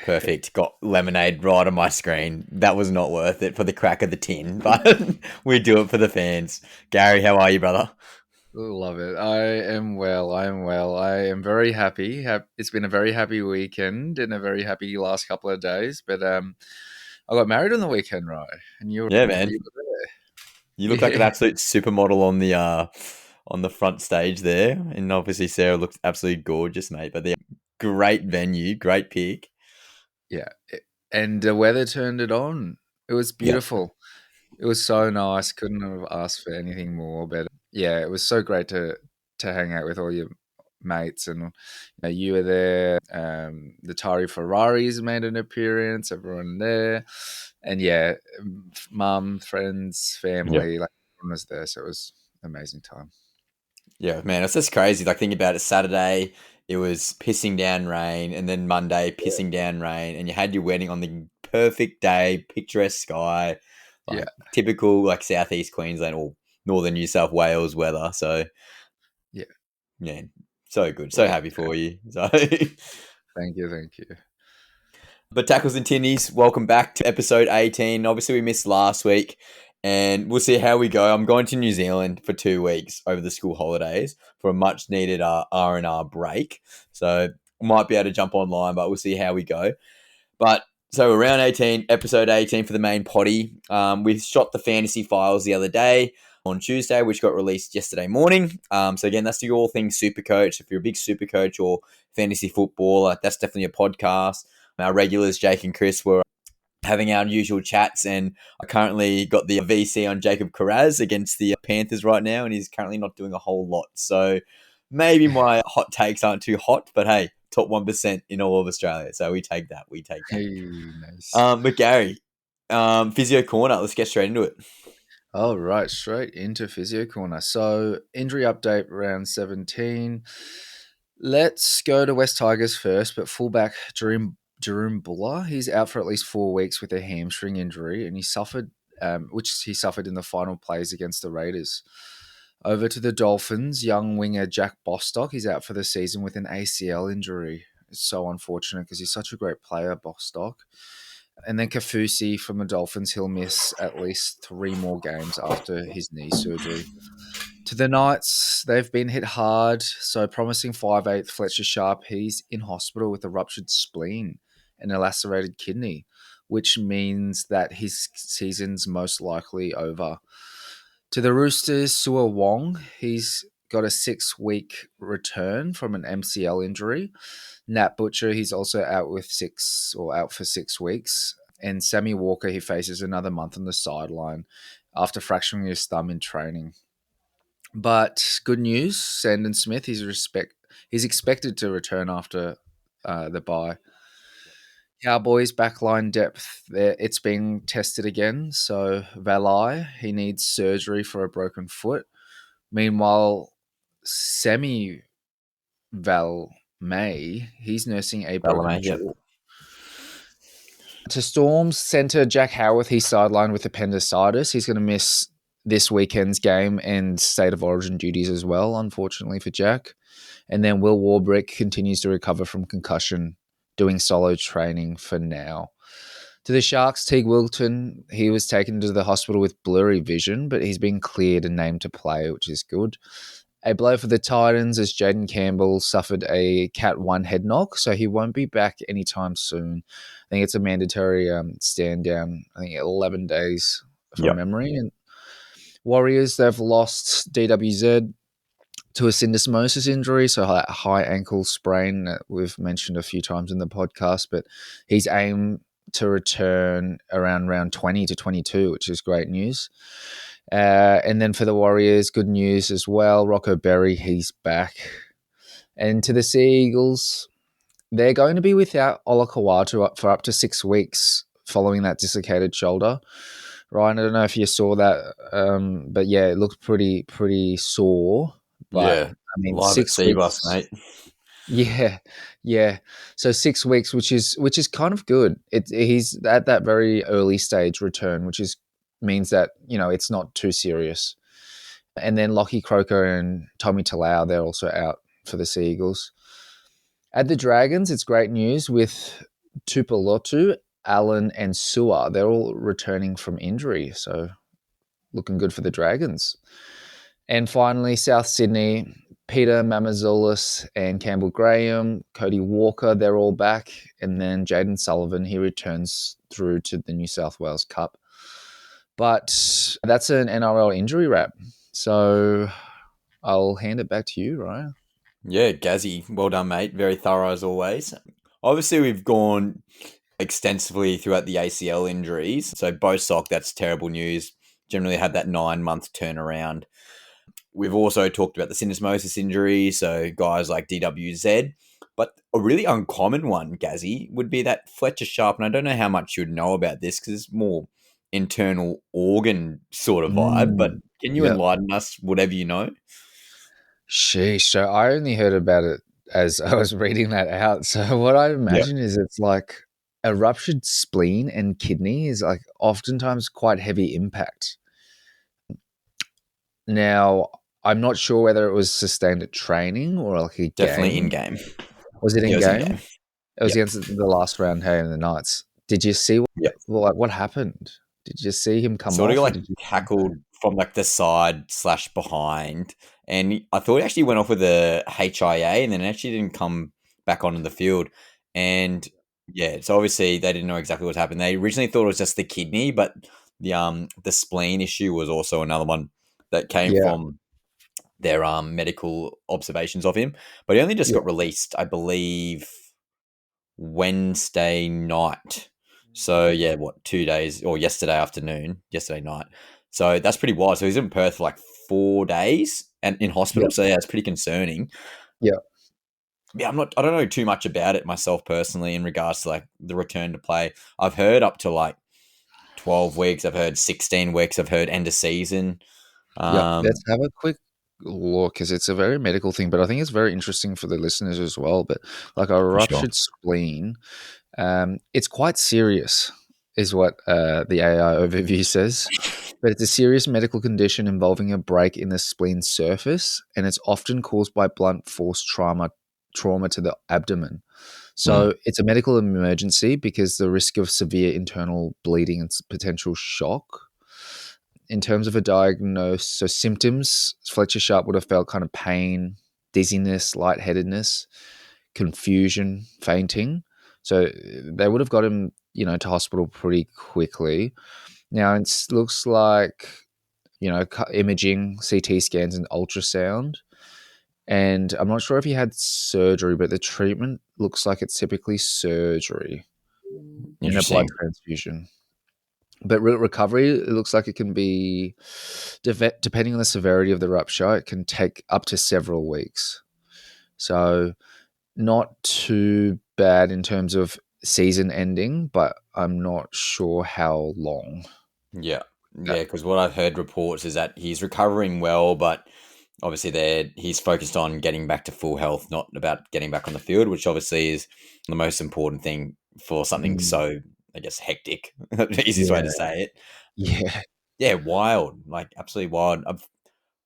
Perfect. Got lemonade right on my screen. That was not worth it for the crack of the tin, but we do it for the fans. Gary, how are you, brother? Love it. I am well. I am well. I am very happy. It's been a very happy weekend and a very happy last couple of days. But I got married on the weekend, right? And Yeah, you man. were You look like an there. Yeah, absolute supermodel on the front stage there, and obviously Sarah looks absolutely gorgeous, mate. But the great venue, great pick. yeah. And the weather turned it on. It was Yeah, beautiful. It was so nice. Couldn't have asked for anything more. But yeah, it was so great to hang out with all your mates, and you were there. The Tari Ferraris made an appearance. Everyone there, and yeah, mum, friends, yeah, family, like everyone was there. So it was an amazing time. yeah, man. It's just crazy. Like think about it. Saturday, it was pissing down rain, and then Monday, pissing down rain, and you had your wedding on the perfect day, picturesque sky, Yeah, like typical like southeast Queensland or northern New South Wales weather. So yeah. yeah, so good, so Well, happy for you. So. thank you, thank you. But Tackles and Tinnies, welcome back to episode 18. Obviously, we missed last week, and we'll see how we go. I'm going to New Zealand for 2 weeks over the school holidays for a much needed R&R break. So I might be able to jump online, but we'll see how we go. But so around 18, episode 18 for the main potty. We shot the fantasy files the other day on Tuesday, which got released yesterday morning. So again, that's the all things super coach. If you're a big super coach or fantasy footballer, that's definitely a podcast. Our regulars, Jake and Chris, were having our usual chats, and I currently got the VC on Jacob Carraz against the Panthers right now, and he's currently not doing a whole lot. So maybe my hot takes aren't too hot, but hey, top 1% in all of Australia. So we take that. We take that. Hey, nice. But Gary, Physio Corner, let's get straight into it. All right, straight into Physio Corner. So, injury update round 17. Let's go to West Tigers first, but fullback Jerome Buller, he's out for at least 4 weeks with a hamstring injury, and which he suffered in the final plays against the Raiders. Over to the Dolphins, young winger Jack Bostock, he's out for the season with an ACL injury. It's so unfortunate because he's such a great player, Bostock. And then Kafusi from the Dolphins, he'll miss at least 3 more games after his knee surgery. To the Knights, they've been hit hard. So promising 5'8" Fletcher Sharp, he's in hospital with a ruptured spleen and a lacerated kidney, which means that his season's most likely over. To the Roosters, Sua Wong, he's got a 6-week return from an MCL injury. Nat Butcher, he's also out for 6 weeks. And Sammy Walker, he faces another month on the sideline after fracturing his thumb in training. But good news, Sandon Smith, he's expected to return after the bye. Cowboys backline depth, it's been tested again. So Valai, he needs surgery for a broken foot. Meanwhile, Semi Val May, he's nursing a broken Ballame, yep. jaw. To Storms centre Jack Howarth, he's sidelined with appendicitis. He's going to miss this weekend's game and state of origin duties as well, unfortunately for Jack. And then Will Warbrick continues to recover from concussion, doing solo training for now. To the Sharks, Teague Wilton, he was taken to the hospital with blurry vision, but he's been cleared and named to play, which is good. A blow for the Titans as Jaden Campbell suffered a Cat 1 head knock, so he won't be back anytime soon. I think it's a mandatory stand down, I think 11 days from Yep. memory. And Warriors, they've lost DWZ to a syndesmosis injury, so a high ankle sprain that we've mentioned a few times in the podcast, but he's aimed to return around round 20 to 22, which is great news. And then for the Warriors, good news as well. Rocco Berry, he's back. And to the Sea Eagles, they're going to be without Ola Kawatu for up to 6 weeks following that dislocated shoulder. Ryan, I don't know if you saw that, but yeah, it looked pretty sore. But Yeah. I mean, Live at 6 weeks. Seabus, mate. Yeah, yeah. So 6 weeks, which is kind of good. He's at that very early stage return, which is means that it's not too serious. And then Lockie Croker and Tommy Talau, they're also out for the Sea Eagles. At the Dragons, it's great news with Tupolotu, Allen, and Sua, they're all returning from injury. So looking good for the Dragons. And finally, South Sydney, Peter Mamazoulis and Campbell Graham, Cody Walker, they're all back. And then Jaden Sullivan, he returns through to the New South Wales Cup. But that's an NRL injury wrap. So I'll hand it back to you, Ryan. Yeah, Gazzy, well done, mate. Very thorough as always. Obviously, we've gone extensively throughout the ACL injuries. So Bostock, that's terrible news. Generally had that 9-month turnaround. We've also talked about the syndesmosis injury, so guys like DWZ. But a really uncommon one, Gazzy, would be that Fletcher Sharp. And I don't know how much you'd know about this because it's more internal organ sort of vibe. But can you Yeah. enlighten us, whatever you know? Sheesh. So I only heard about it as I was reading that out. So what I imagine is it's like a ruptured spleen and kidney is like oftentimes quite heavy impact. Now, I'm not sure whether it was sustained at training or like a Definitely game. in game. Was it in Yeah, it was in game? game. It was Yeah. against the last round, hey, in the Knights. Did you see what happened? Did you see him come Sort off? of Or like did you... tackled from like the side / behind. And I thought he actually went off with a HIA and then actually didn't come back onto the field. And yeah, so obviously they didn't know exactly what happened. They originally thought it was just the kidney, but the spleen issue was also another one that came Yeah, from their medical observations of him. But he only just yeah, got released, I believe, Wednesday night. So yeah, 2 days or yesterday night. So that's pretty wild. So he's in Perth for like 4 days and in yeah, hospital. So yeah, it's pretty concerning. yeah. Yeah, I don't know too much about it myself personally in regards to like the return to play. I've heard up to like 12 weeks. I've heard 16 weeks. I've heard end of season. Yeah, Um, let's have a quick look because it's a very medical thing, but I think it's very interesting for the listeners as well. But like a for sure. ruptured spleen, it's quite serious, is what the AI overview says. But it's a serious medical condition involving a break in the spleen surface, and it's often caused by blunt force trauma to the abdomen. So it's a medical emergency because the risk of severe internal bleeding and potential shock. In terms of a diagnosis, so symptoms, Fletcher Sharp would have felt kind of pain, dizziness, lightheadedness, confusion, fainting. So they would have got him, to hospital pretty quickly. Now it looks like, imaging, CT scans, and ultrasound. And I'm not sure if he had surgery, but the treatment looks like it's typically surgery and a blood Interesting. transfusion. But recovery, it looks like it can be, depending on the severity of the rupture, it can take up to several weeks. So not too bad in terms of season ending, but I'm not sure how long. Yeah. Yeah, because what I've heard reports is that he's recovering well, but obviously he's focused on getting back to full health, not about getting back on the field, which obviously is the most important thing for something so, I guess, hectic. The easiest way Yeah. to say it. Yeah. Yeah, wild. Like, absolutely wild.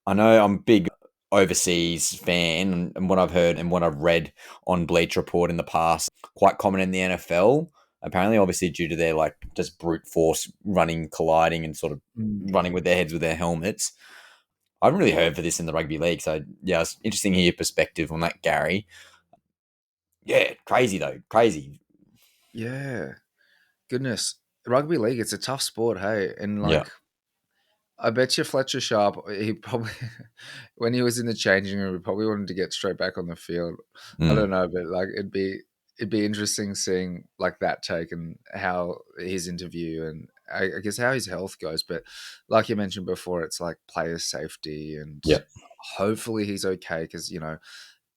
I know I'm a big overseas fan, and what I've heard and what I've read on Bleach Report in the past, quite common in the NFL. Apparently, obviously, due to their like just brute force running, colliding, and sort of running with their heads with their helmets. I haven't really heard for this in the rugby league, so yeah, it's interesting to hear your perspective on that, Gary. Yeah, crazy though, crazy. Yeah. Goodness. Rugby league, it's a tough sport, hey? And Yeah, like, I bet you Fletcher Sharp, he probably, when he was in the changing room, he probably wanted to get straight back on the field. I don't know, but like, it'd be interesting seeing like that take and how his interview and I guess how his health goes. But like you mentioned before, it's like player safety and yeah, hopefully he's okay because,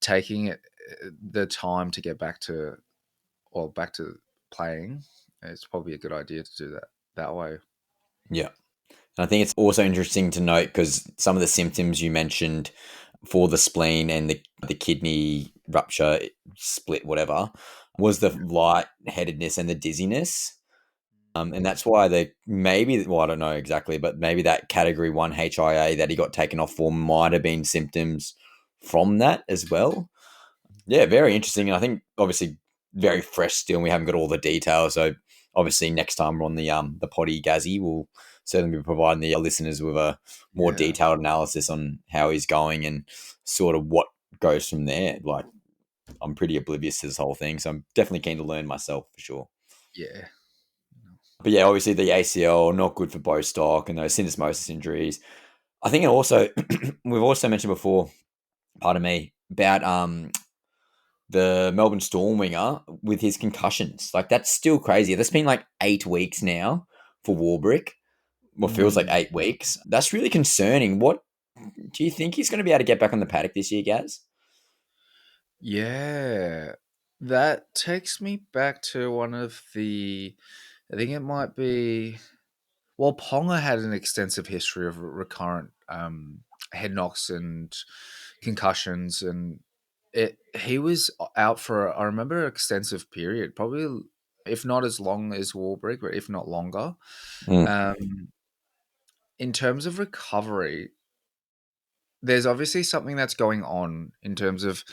taking it the time to get back to playing, it's probably a good idea to do that way. yeah. And I think it's also interesting to note because some of the symptoms you mentioned for the spleen and the kidney rupture, split, whatever, was the lightheadedness and the dizziness. And that's why I don't know exactly, but maybe that category 1 HIA that he got taken off for might have been symptoms from that as well. Yeah, very interesting. And I think obviously very fresh still, and we haven't got all the details. So obviously next time we're on the potty Gazzy, we'll certainly be providing the listeners with a more Yeah. detailed analysis on how he's going and sort of what goes from there. Like, I'm pretty oblivious to this whole thing, so I'm definitely keen to learn myself for sure. Yeah. But yeah, obviously the ACL, not good for Bostock, and those syndesmosis injuries. I think it also, we've also mentioned before, pardon me, about the Melbourne Storm winger with his concussions. Like, that's still crazy. That's been like 8 weeks now for Warbrick. What feels like 8 weeks. That's really concerning. What do you think he's going to be able to get back on the paddock this year, Gaz? Yeah. That takes me back to one of the, I think it might be, well, Ponga had an extensive history of recurrent head knocks and concussions, and he was out for, I remember, an extensive period, probably if not as long as Warbrick, but if not longer. Um, in terms of recovery, there's obviously something that's going on in terms of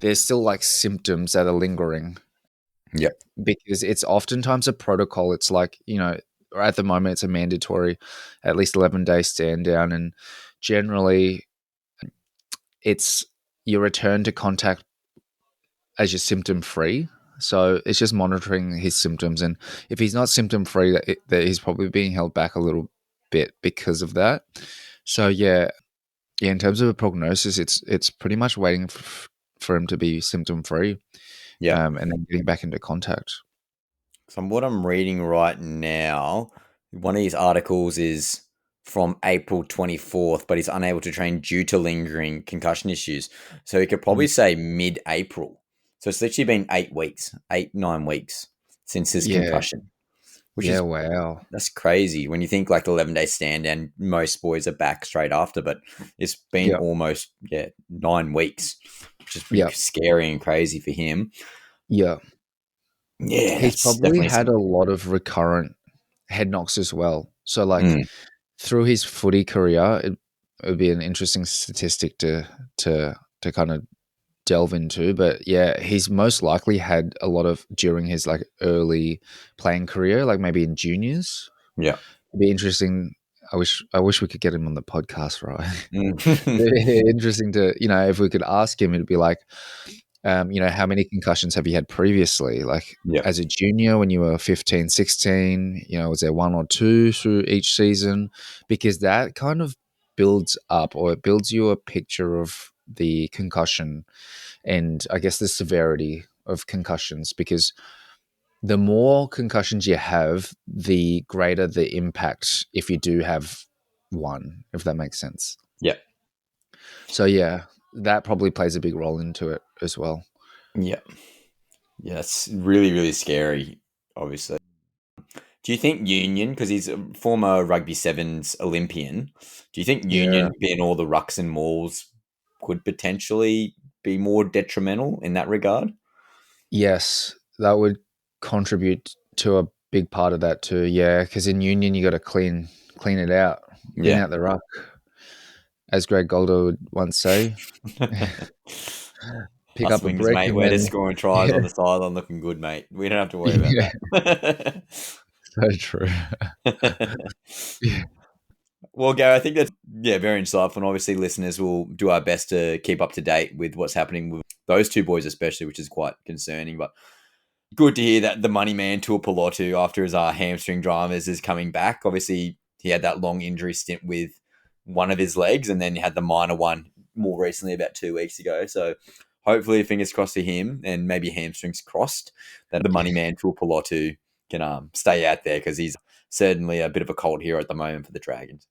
there's still like symptoms that are lingering. Yep. Because it's oftentimes a protocol. It's like, at the moment it's a mandatory at least 11-day stand down, and generally it's your return to contact as you're symptom free. So it's just monitoring his symptoms, and if he's not symptom free, that he's probably being held back a little bit because of that. So yeah, in terms of a prognosis, it's pretty much waiting for him to be symptom free, Yeah. and then getting back into contact. So what I'm reading right now, one of these articles is from April 24th, but he's unable to train due to lingering concussion issues. So he could probably say mid-April. So it's literally been 8 weeks, 9 weeks since his Yeah, concussion, which yeah, is, wow. that's crazy. When you think like the 11-day stand down, most boys are back straight after, but it's been Yeah, almost 9 weeks, which is pretty yeah, scary and crazy for him. yeah. Yeah, He's that's probably definitely had a something. lot of recurrent head knocks as well. So, like, Mm, through his footy career, it would be an interesting statistic to kind of delve into. But yeah, he's most likely had a lot of during his like early playing career, like maybe in juniors. yeah. It'd be interesting. I wish we could get him on the podcast, right? Mm. It'd be interesting to, if we could ask him, it'd be like, how many concussions have you had previously? Like Yeah. as a junior when you were 15, 16, was there one or two through each season? Because that kind of builds up, or it builds you a picture of the concussion and I guess the severity of concussions, because the more concussions you have, the greater the impact if you do have one, if that makes sense. Yeah. So yeah, that probably plays a big role into it as well. Yeah. Yeah. It's really, really scary, obviously. Do you think Union, because he's a former Rugby Sevens Olympian, do you think Yeah. Union being all the rucks and mauls could potentially be more detrimental in that regard? Yes, that would contribute to a big part of that too. Yeah, because in union you got to clean it out, clean Yeah. out the ruck, as Greg Golder would once say. Pick Us up a wings, brick mate. and We're then just scoring tries yeah, on the sideline looking good, mate. We don't have to worry about yeah, that. so true. Yeah, Well, Gary, I think that's very insightful. And obviously, listeners will do our best to keep up to date with what's happening with those two boys, especially, which is quite concerning. But good to hear that the money man Tuapolotu, after his hamstring dramas, is coming back. Obviously, he had that long injury stint with one of his legs, and then he had the minor one more recently, about 2 weeks ago. So hopefully, fingers crossed for him, and maybe hamstrings crossed, that the money man Tuapolotu can stay out there, because he's certainly a bit of a cult hero at the moment for the Dragons.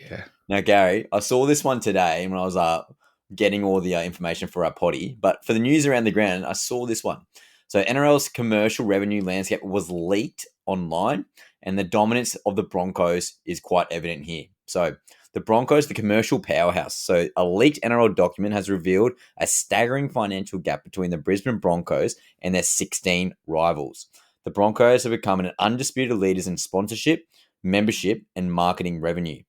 yeah, Now, Gary, I saw this one today when I was getting all the information for our potty, but for the news around the ground, I saw this one. So NRL's commercial revenue landscape was leaked online, and the dominance of the Broncos is quite evident here. So the Broncos, the commercial powerhouse. So a leaked NRL document has revealed a staggering financial gap between the Brisbane Broncos and their 16 rivals. The Broncos have become an undisputed leaders in sponsorship, membership, and marketing revenue.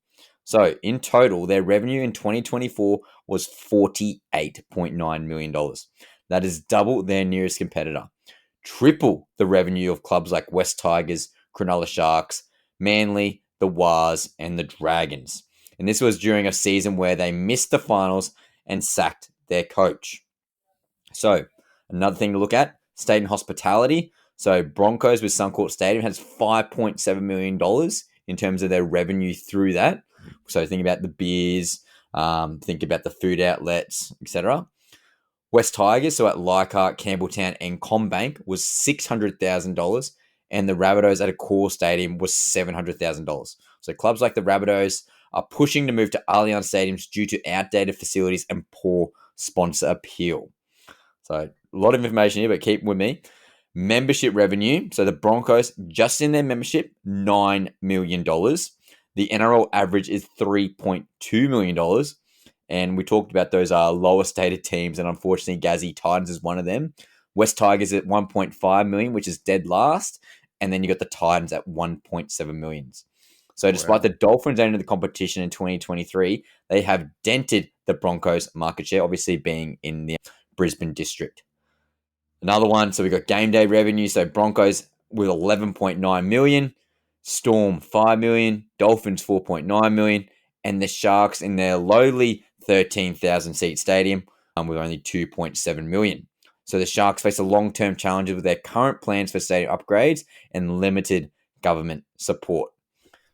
So in total, their revenue in 2024 was $48.9 million. That is double their nearest competitor. triple the revenue of clubs like West Tigers, Cronulla Sharks, Manly, the Wars, and the Dragons. And this was during a season where they missed the finals and sacked their coach. So, another thing to look at, stadium hospitality. So, Broncos with Suncorp Stadium has $5.7 million in terms of their revenue through that. So, think about the beers, think about the food outlets, etc. West Tigers, so at Leichhardt, Campbelltown, and CommBank, was $600,000, and the Rabbitohs at a core stadium was $700,000. So clubs like the Rabbitohs are pushing to move to Allianz stadiums due to outdated facilities and poor sponsor appeal. So a lot of information here, but keep with me. Membership revenue. So the Broncos, just in their membership, $9 million. The NRL average is $3.2 million. And we talked about those lower stated teams, and unfortunately, Gazzy Titans is one of them. West Tigers at 1.5 million, which is dead last. And then you got the Titans at 1.7 million. So despite the Dolphins entering the competition in 2023, they have dented the Broncos' market share, obviously being in the Brisbane district. Another one, so we got game day revenue. So Broncos with 11.9 million, Storm 5 million, Dolphins 4.9 million, and the Sharks in their lowly 13,000 seat stadium with only 2.7 million. So the Sharks face a long-term challenge with their current plans for stadium upgrades and limited government support.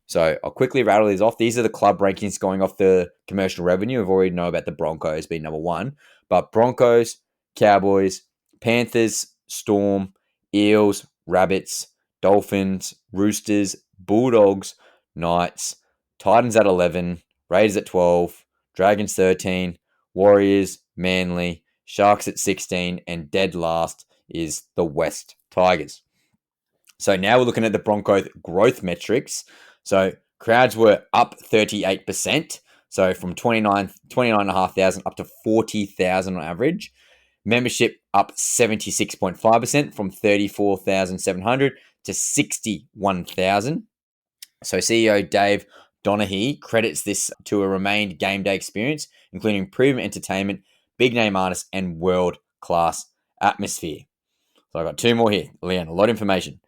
So I'll quickly rattle these off. These are the club rankings going off the commercial revenue. We've already know about the Broncos being number one, but Broncos, Cowboys, Panthers, Storm, Eels, Rabbits, Dolphins, Roosters, Bulldogs, Knights, Titans at 11, Raiders at 12, Dragons 13, Warriors, Manly, Sharks at 16, and dead last is the West Tigers. So now we're looking at the Broncos growth metrics. So crowds were up 38%. So from 29,500 up to 40,000 on average. Membership up 76.5% from 34,700 to 61,000. So CEO Dave Donaghy credits this to a remained game day experience, including proven entertainment, big name artists, and world-class atmosphere. So I've got two more here. Leon, a lot of information.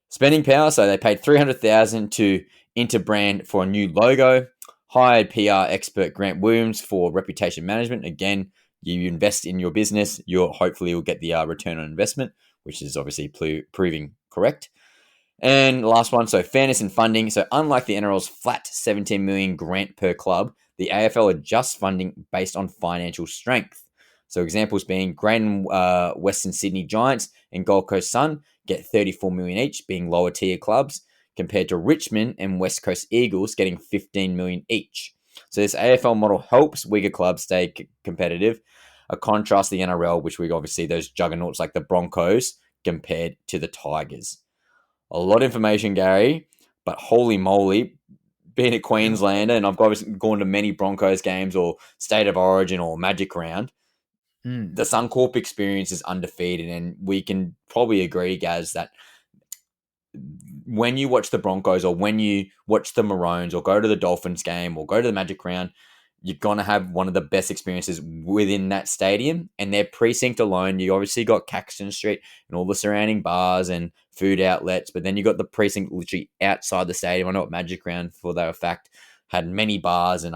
Spending power, so they paid $300,000 to Interbrand for a new logo, hired PR expert Grant Williams for reputation management. Again, you invest in your business, hopefully will get the return on investment, which is obviously proving correct. And last one, so fairness and funding. So unlike the NRL's flat 17 million grant per club, the AFL adjusts funding based on financial strength. So examples being Great Western Sydney Giants and Gold Coast Sun get 34 million each, being lower tier clubs, compared to Richmond and West Coast Eagles getting 15 million each. So this AFL model helps weaker clubs stay competitive. A contrast to the NRL, which we obviously those juggernauts like the Broncos compared to the Tigers. A lot of information, Gary, but holy moly, being a Queenslander, and I've obviously gone to many Broncos games or State of Origin or Magic Round, the Suncorp experience is undefeated, and we can probably agree, Gaz, that when you watch the Broncos or when you watch the Maroons or go to the Dolphins game or go to the Magic Round, you're going to have one of the best experiences within that stadium. And their precinct alone, you obviously got Caxton Street and all the surrounding bars and food outlets, but then you got the precinct literally outside the stadium. I know at Magic Round, for that fact, had many bars and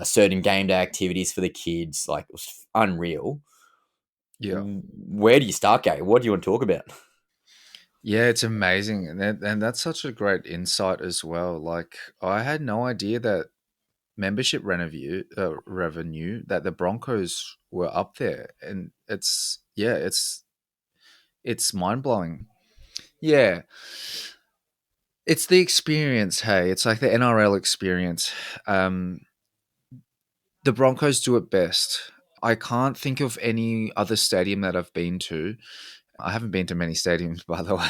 certain game day activities for the kids. Like, it was unreal. Yeah. Where do you start, Gary? What do you want to talk about? Yeah, it's amazing. And that's such a great insight as well. Like, I had no idea that membership revenue that the Broncos were up there, and it's mind-blowing. Yeah. It's the experience, hey. It's like the NRL experience. The Broncos do it best. I can't think of any other stadium that I've been to. I haven't been to many stadiums, by the way.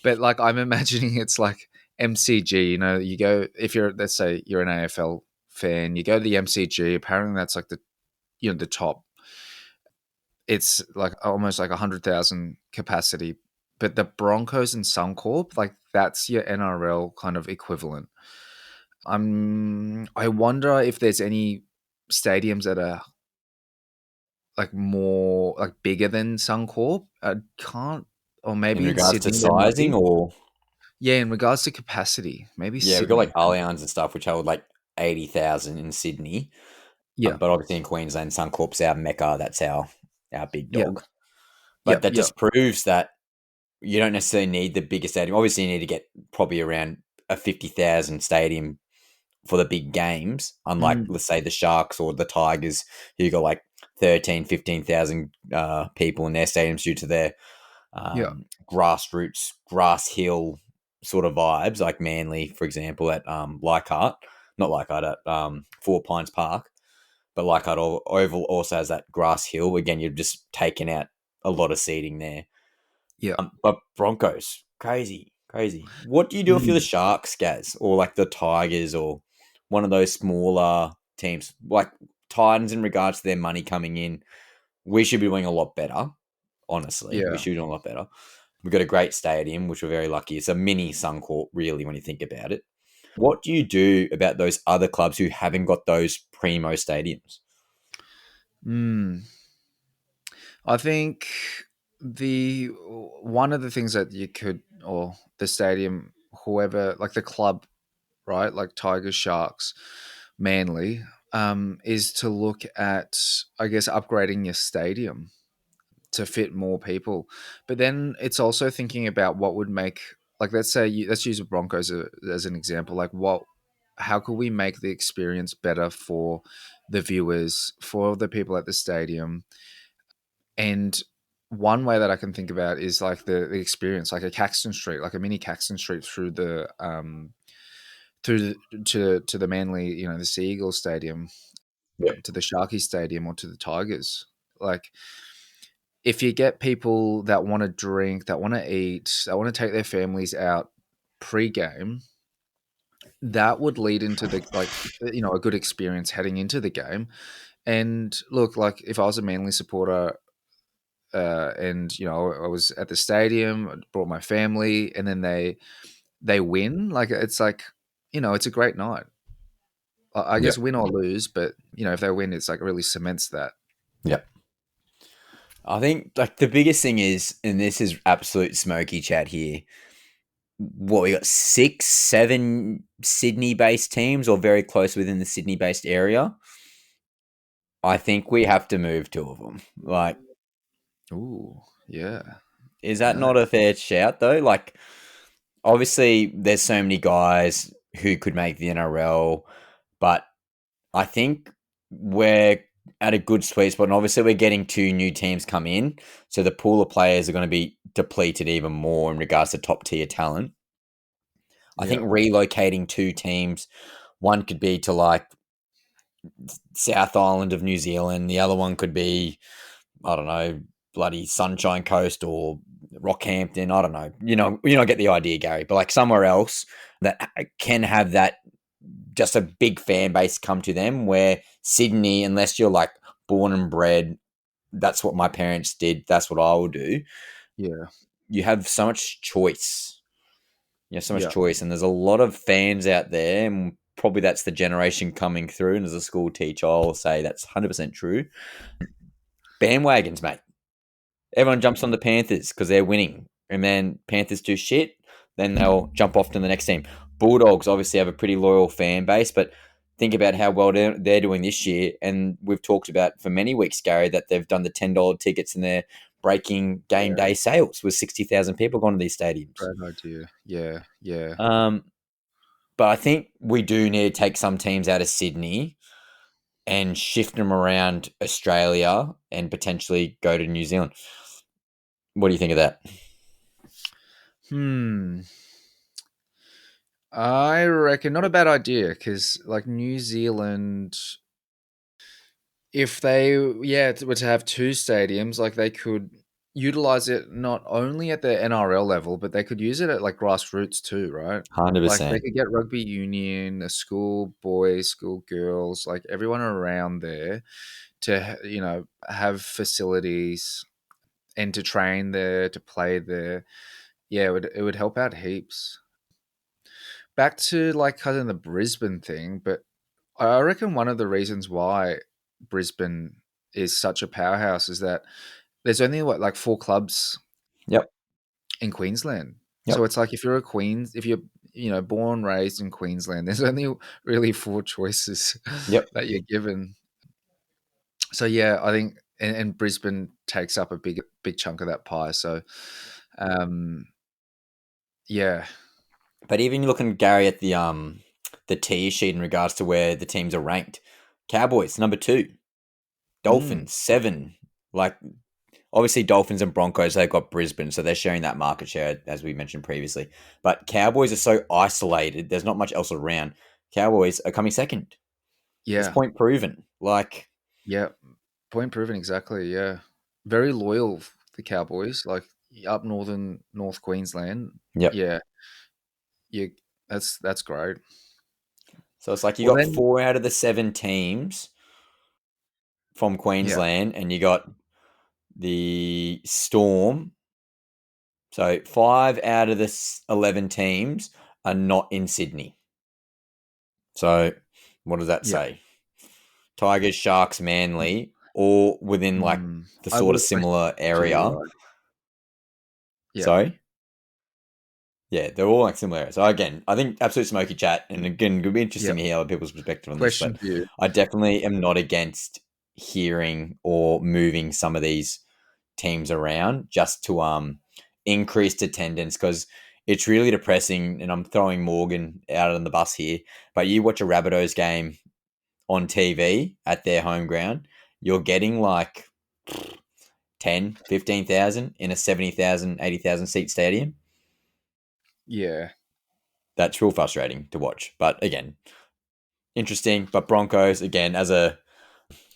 But like, I'm imagining it's like MCG. You know, you go, if you're, let's say you're an AFL fan, you go to the MCG. Apparently, that's like the top. It's like almost like 100,000 capacity. But the Broncos and Suncorp, like that's your NRL kind of equivalent. I wonder if there's any stadiums that are like more like bigger than Suncorp. I can't, or In maybe in regards to Sydney there might sizing, be. or Yeah, in regards to capacity, maybe yeah, we've got like Sydney. Allianz and stuff, which held like 80,000 in Sydney. Yeah, But obviously in Queensland, Suncorp's our mecca. That's our big yeah, dog. yeah, But that yeah. just proves that you don't necessarily need the biggest stadium. Obviously, you need to get probably around a 50,000 stadium for the big games, unlike, Mm, let's say, the Sharks or the Tigers, who got like 13, 15,000 people in their stadiums due to their yeah, grassroots, grass hill sort of vibes, like Manly, for example, at Leichhardt, not Leichhardt, at Four Pines Park. But Leichhardt Oval also has that grass hill. Again, you're just taking out a lot of seating there. yeah. But Broncos, crazy, crazy. What do you do if you're the Mm, Sharks, Gaz, or like the Tigers, or one of those smaller teams, like Titans, in regards to their money coming in? We should be doing a lot better. Honestly, we yeah. should be doing a lot better. We've got a great stadium, which we're very lucky. It's a mini Suncorp, really, when you think about it. What do you do about those other clubs who haven't got those primo stadiums? Mm. I think the one of the things that you could, or the stadium, whoever, like the club, right, like Tigers, Sharks, Manly, is to look at, I guess, upgrading your stadium to fit more people. But then it's also thinking about what would make, like, let's use the Broncos as an example. Like, how could we make the experience better for the viewers, for the people at the stadium? And one way that I can think about is like the experience, like a Caxton Street, like a mini Caxton Street to the Manly, the Sea Eagles Stadium, Yeah. to the Sharky Stadium, or to the Tigers. Like, if you get people that want to drink, that want to eat, that want to take their families out pre-game, that would lead into the a good experience heading into the game. And look, like if I was a Manly supporter, and I was at the stadium, I brought my family, and then they win, like it's like, it's a great night. I Yeah. guess win or lose, but if they win, it's like really cements that. Yeah. I think like the biggest thing is, and this is absolute smoky chat here. What, we got 6, 7 Sydney-based teams, or very close within the Sydney-based area. I think we have to move 2 of them. Like, Ooh, yeah, is that no, not a fair shout though? Like, obviously, there's so many guys who could make the NRL, but I think we're at a good sweet spot. And obviously, we're getting 2 new teams come in, so the pool of players are going to be depleted even more in regards to top tier talent. I yeah, think relocating 2 teams, one could be to like South Island of New Zealand, the other one could be, I don't know, bloody Sunshine Coast or Rockhampton. I don't know. Get the idea, Gary. But like somewhere else that can have that, just a big fan base come to them. Where Sydney, unless you're like born and bred, that's what my parents did. That's what I will do. yeah, You have so much choice. You have so much yeah, choice, and there's a lot of fans out there, and probably that's the generation coming through. And as a school teacher, I'll say that's 100% true. Bandwagons, mate. Everyone jumps on the Panthers because they're winning, and then Panthers do shit, then they'll jump off to the next team. Bulldogs obviously have a pretty loyal fan base, but think about how well they're doing this year, and we've talked about for many weeks, Gary, that they've done the $10 tickets and they're breaking game yeah. day sales with 60,000 people going to these stadiums. Great idea. Yeah, yeah. Um, but I think we do need to take some teams out of Sydney and shift them around Australia and potentially go to New Zealand. What do you think of that? Hmm. I reckon not a bad idea, because like New Zealand, if they were to have 2 stadiums, like they could utilize it not only at the NRL level, but they could use it at like grassroots too, right? Like they 100%. could get rugby union, a school boys, school girls, like everyone around there to have facilities and to train there, to play there. Yeah, it would help out heaps. Back to like kind of the Brisbane thing, but I reckon one of the reasons why Brisbane is such a powerhouse is that there's only like 4 clubs Yep. in Queensland. Yep. So it's like if you're born, raised in Queensland, there's only really 4 choices Yep. that you're given. So yeah, I think and Brisbane takes up a big chunk of that pie. So yeah. But even looking, Gary, at the tier sheet in regards to where the teams are ranked, Cowboys number 2, Mm, Dolphins 7. Like, obviously Dolphins and Broncos, they've got Brisbane, so they're sharing that market share as we mentioned previously. But Cowboys are so isolated; there's not much else around. Cowboys are coming second. It's yeah. point proven. Like, Yeah. Point proven, exactly. Yeah. Very loyal, the Cowboys, like up North Queensland. yep. Yeah. You that's great. So it's like you Well got then, 4 out of the 7 teams from yeah. Queensland, and you got the Storm. So 5 out of the 11 teams are not in Sydney. So what does that Yeah. say? Tigers, Sharks, Manly, all within like the I sort would of have questioned similar that too, area. right? Yeah. Sorry? Yeah, they're all like similar. So again, I think absolute smoky chat, and again, it'll be Yeah. interesting to hear other people's perspective on this. Question But for you. I definitely am not against hearing or moving some of these teams around just to increase attendance, because it's really depressing. And I'm throwing Morgan out on the bus here, but you watch a Rabbitohs game on TV at their home ground, you're getting like 10, 15,000 in a 70,000, 80,000 seat stadium. Yeah. That's real frustrating to watch. But again, interesting. But Broncos, again, as a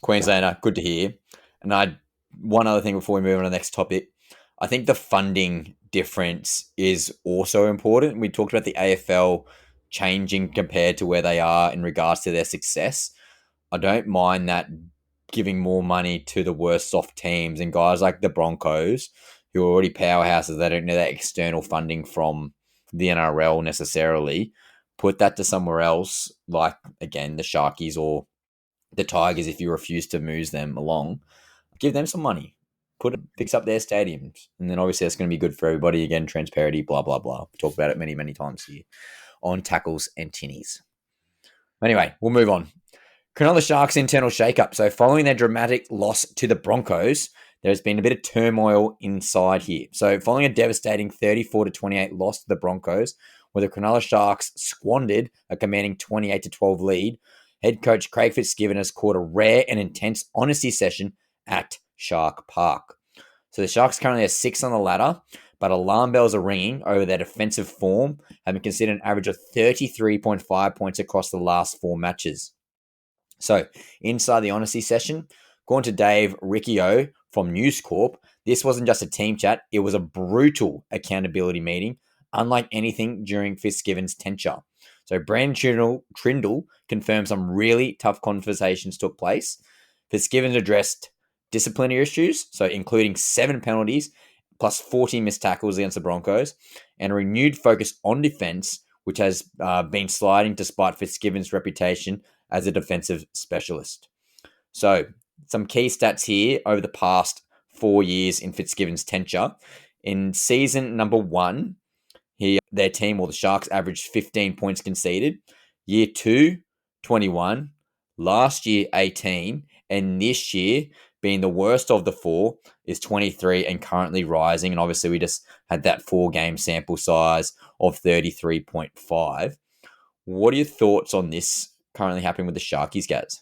Queenslander, good to hear. And one other thing before we move on to the next topic, I think the funding difference is also important. We talked about the AFL changing compared to where they are in regards to their success. I don't mind that giving more money to the worst soft teams and guys like the Broncos, who are already powerhouses. They don't need that external funding from the NRL necessarily. Put that to somewhere else, like again the Sharkies or the Tigers. If you refuse to move them along, give them some money. Fix up their stadiums, and then obviously that's going to be good for everybody. Again, transparency, blah blah blah. We talk about it many times here on tackles and tinnies. Anyway, we'll move on. Cronulla Sharks' internal shakeup. So, following their dramatic loss to the Broncos, there's been a bit of turmoil inside here. So, following a devastating 34-28 loss to the Broncos, where the Cronulla Sharks squandered a commanding 28-12 lead, head coach Craig Fitzgibbon has called a rare and intense honesty session at Shark Park. So, the Sharks currently are 6 on the ladder, but alarm bells are ringing over their defensive form, having considered an average of 33.5 points across the last 4 matches. So, inside the honesty session, going to Dave Riccio from News Corp, this wasn't just a team chat, it was a brutal accountability meeting, unlike anything during Fitzgibbon's tenure. So, Brandon Trindle confirmed some really tough conversations took place. Fitzgibbon addressed disciplinary issues, so including 7 penalties plus 40 missed tackles against the Broncos, and a renewed focus on defense, which has been sliding despite Fitzgibbon's reputation as a defensive specialist. So, some key stats here over the past 4 years in Fitzgibbon's tenure. In season number 1, their team, or the Sharks, averaged 15 points conceded. Year 2, 21. Last year, 18. And this year, being the worst of the 4, is 23 and currently rising. And obviously, we just had that 4-game sample size of 33.5. What are your thoughts on this currently happening with the Sharkies, Gaz?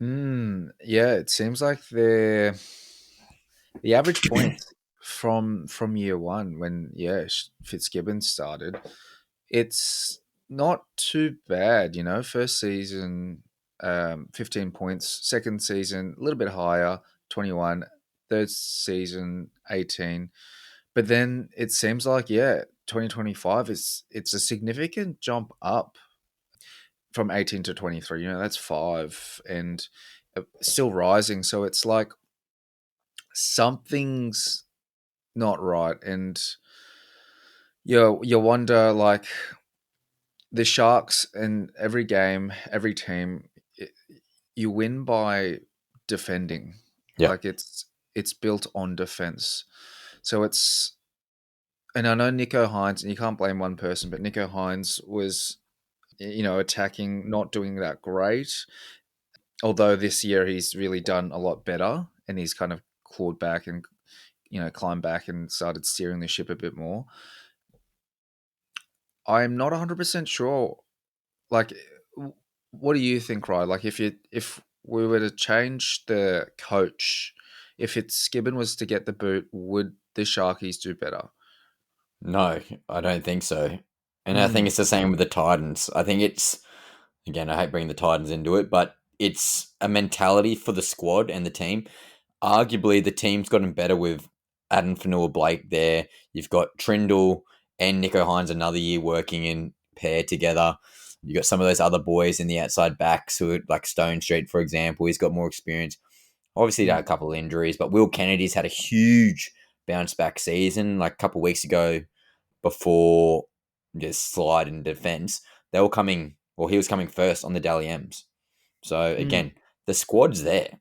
Yeah, it seems like the average points from year one when Fitzgibbon started, it's not too bad, you know. First season, 15 points. Second season, a little bit higher, 21. Third season, 18. But then it seems like 2025 it's a significant jump up from 18 to 23. You know, that's 5 and still rising. So it's like something's not right, and you wonder, like, the Sharks in every game, every team, you win by defending. Yeah. Like it's built on defense. So and I know Nico Hines, and you can't blame one person, but Nico Hines was, attacking, not doing that great. Although this year he's really done a lot better, and he's kind of clawed back and climbed back and started steering the ship a bit more. I'm not 100% sure. Like, what do you think, Ryan? Like, if we were to change the coach, if Fitzgibbon was to get the boot, would the Sharkies do better? No, I don't think so. And I think Mm, it's the same with the Titans. I think it's, again, I hate bringing the Titans into it, but it's a mentality for the squad and the team. Arguably, the team's gotten better with Adam Fanua-Blake there. You've got Trindle and Nico Hines another year working in pair together. You got some of those other boys in the outside backs who are like Stone Street, for example. He's got more experience. Obviously, he had a mm, couple of injuries, but Will Kennedy's had a huge bounce back season. Like a couple of weeks ago, before just slide in defense, they were coming. Well, he was coming first on the Dally M's. So mm. again, the squad's there.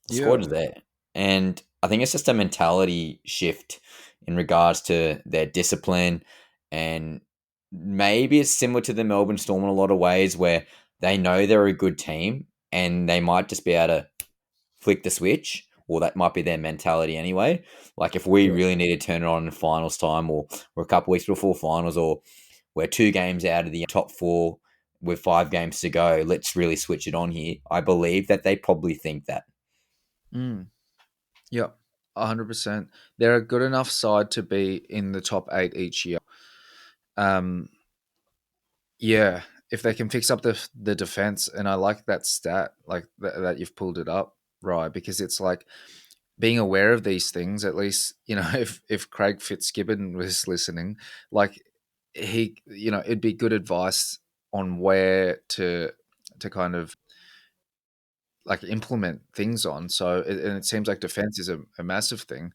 The Yeah. squad's there, and I think it's just a mentality shift in regards to their discipline, and maybe it's similar to the Melbourne Storm in a lot of ways, where they know they're a good team, and they might just be able to flick the switch, or that might be their mentality anyway. Like if we Yeah. really need to turn it on in finals time, or we're a couple weeks before finals, or we're 2 games out of the top 4 with 5 games to go, let's really switch it on here. I believe that they probably think that. Mm. Yeah. 100%. They're a good enough side to be in the top 8 each year. Um, yeah, if they can fix up the defense, and I like that stat, like that you've pulled it up, right? Because it's like being aware of these things. At least if Craig Fitzgibbon was listening, like it'd be good advice on where to kind of like implement things on. So, and it seems like defense is a massive thing.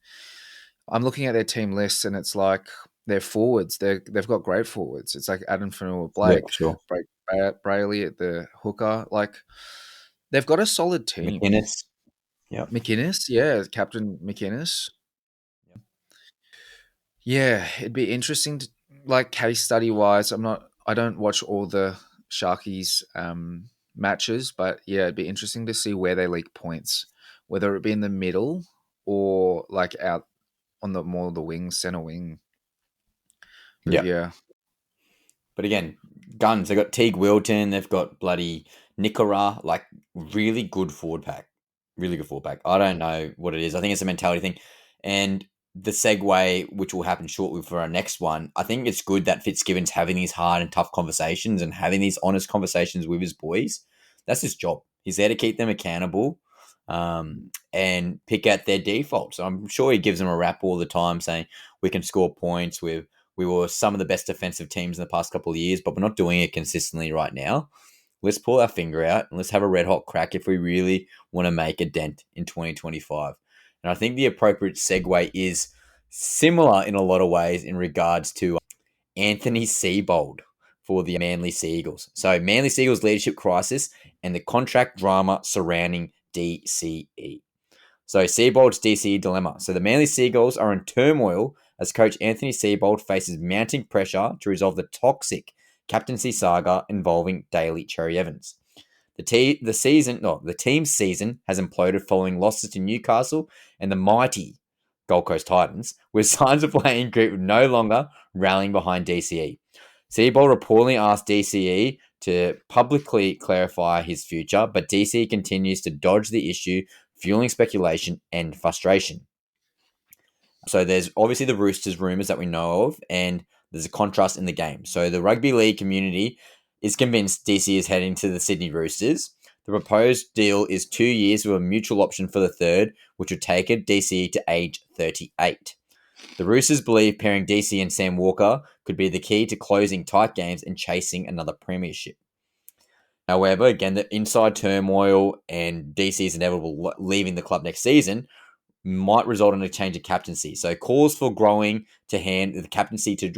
I'm looking at their team list, and it's like their forwards. They've got great forwards. It's like Adam Fanua Yeah, Blake, for sure. Brayley at the hooker. Like they've got a solid team. McInnes. Yeah. McInnes, yeah, Captain McInnes. Yeah, it'd be interesting to, like, case study wise. I don't watch all the Sharkies matches, but yeah, it'd be interesting to see where they leak points, whether it be in the middle or like out on the more the wing, center wing. But Yeah. yeah. But again, guns. They've got Teague Wilton. They've got bloody Nicara. Like, really good forward pack. Really good forward pack. I don't know what it is. I think it's a mentality thing. And the segue, which will happen shortly for our next one, I think it's good that Fitzgibbon's having these hard and tough conversations and having these honest conversations with his boys. That's his job. He's there to keep them accountable, and pick out their defaults. So I'm sure he gives them a rap all the time saying we can score points with, we were some of the best defensive teams in the past couple of years, but we're not doing it consistently right now. Let's pull our finger out and let's have a red hot crack if we really want to make a dent in 2025. And I think the appropriate segue is similar in a lot of ways in regards to Anthony Seibold for the Manly Seagulls. So Manly Seagulls leadership crisis and the contract drama surrounding DCE. So Seibold's DCE dilemma. So the Manly Seagulls are in turmoil as coach Anthony Seibold faces mounting pressure to resolve the toxic captaincy saga involving Daly Cherry Evans. The team's season has imploded following losses to Newcastle and the mighty Gold Coast Titans, with signs of playing group no longer rallying behind DCE. Seibold reportedly asked DCE to publicly clarify his future, but DCE continues to dodge the issue, fueling speculation and frustration. So there's obviously the Roosters rumours that we know of, and there's a contrast in the game. So the rugby league community is convinced DC is heading to the Sydney Roosters. The proposed deal is 2 years with a mutual option for the third, which would take it DC to age 38. The Roosters believe pairing DC and Sam Walker could be the key to closing tight games and chasing another premiership. However, again, the inside turmoil and DC's inevitable leaving the club next season might result in a change of captaincy. So calls for growing to hand the captaincy to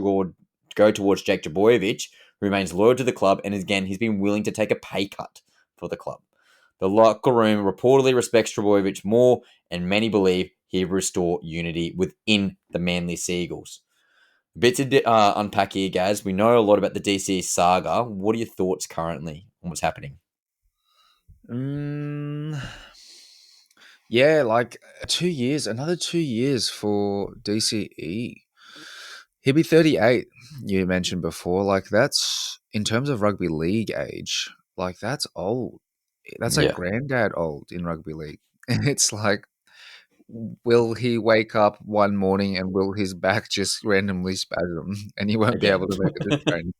go towards Jake Jabojevic, who remains loyal to the club, and again, he's been willing to take a pay cut for the club. The locker room reportedly respects Trbojevic more, and many believe he will restore unity within the Manly Seagulls. A bit to unpack here, Gaz. We know a lot about the DCE saga. What are your thoughts currently on what's happening? Yeah, like 2 years, another 2 years for DCE. He'll be 38, you mentioned before. Like, that's, in terms of rugby league age, like, that's old. That's like Yeah. granddad old in rugby league. And it's like, will he wake up one morning and will his back just randomly spasm and he won't be Again. able to make it to training?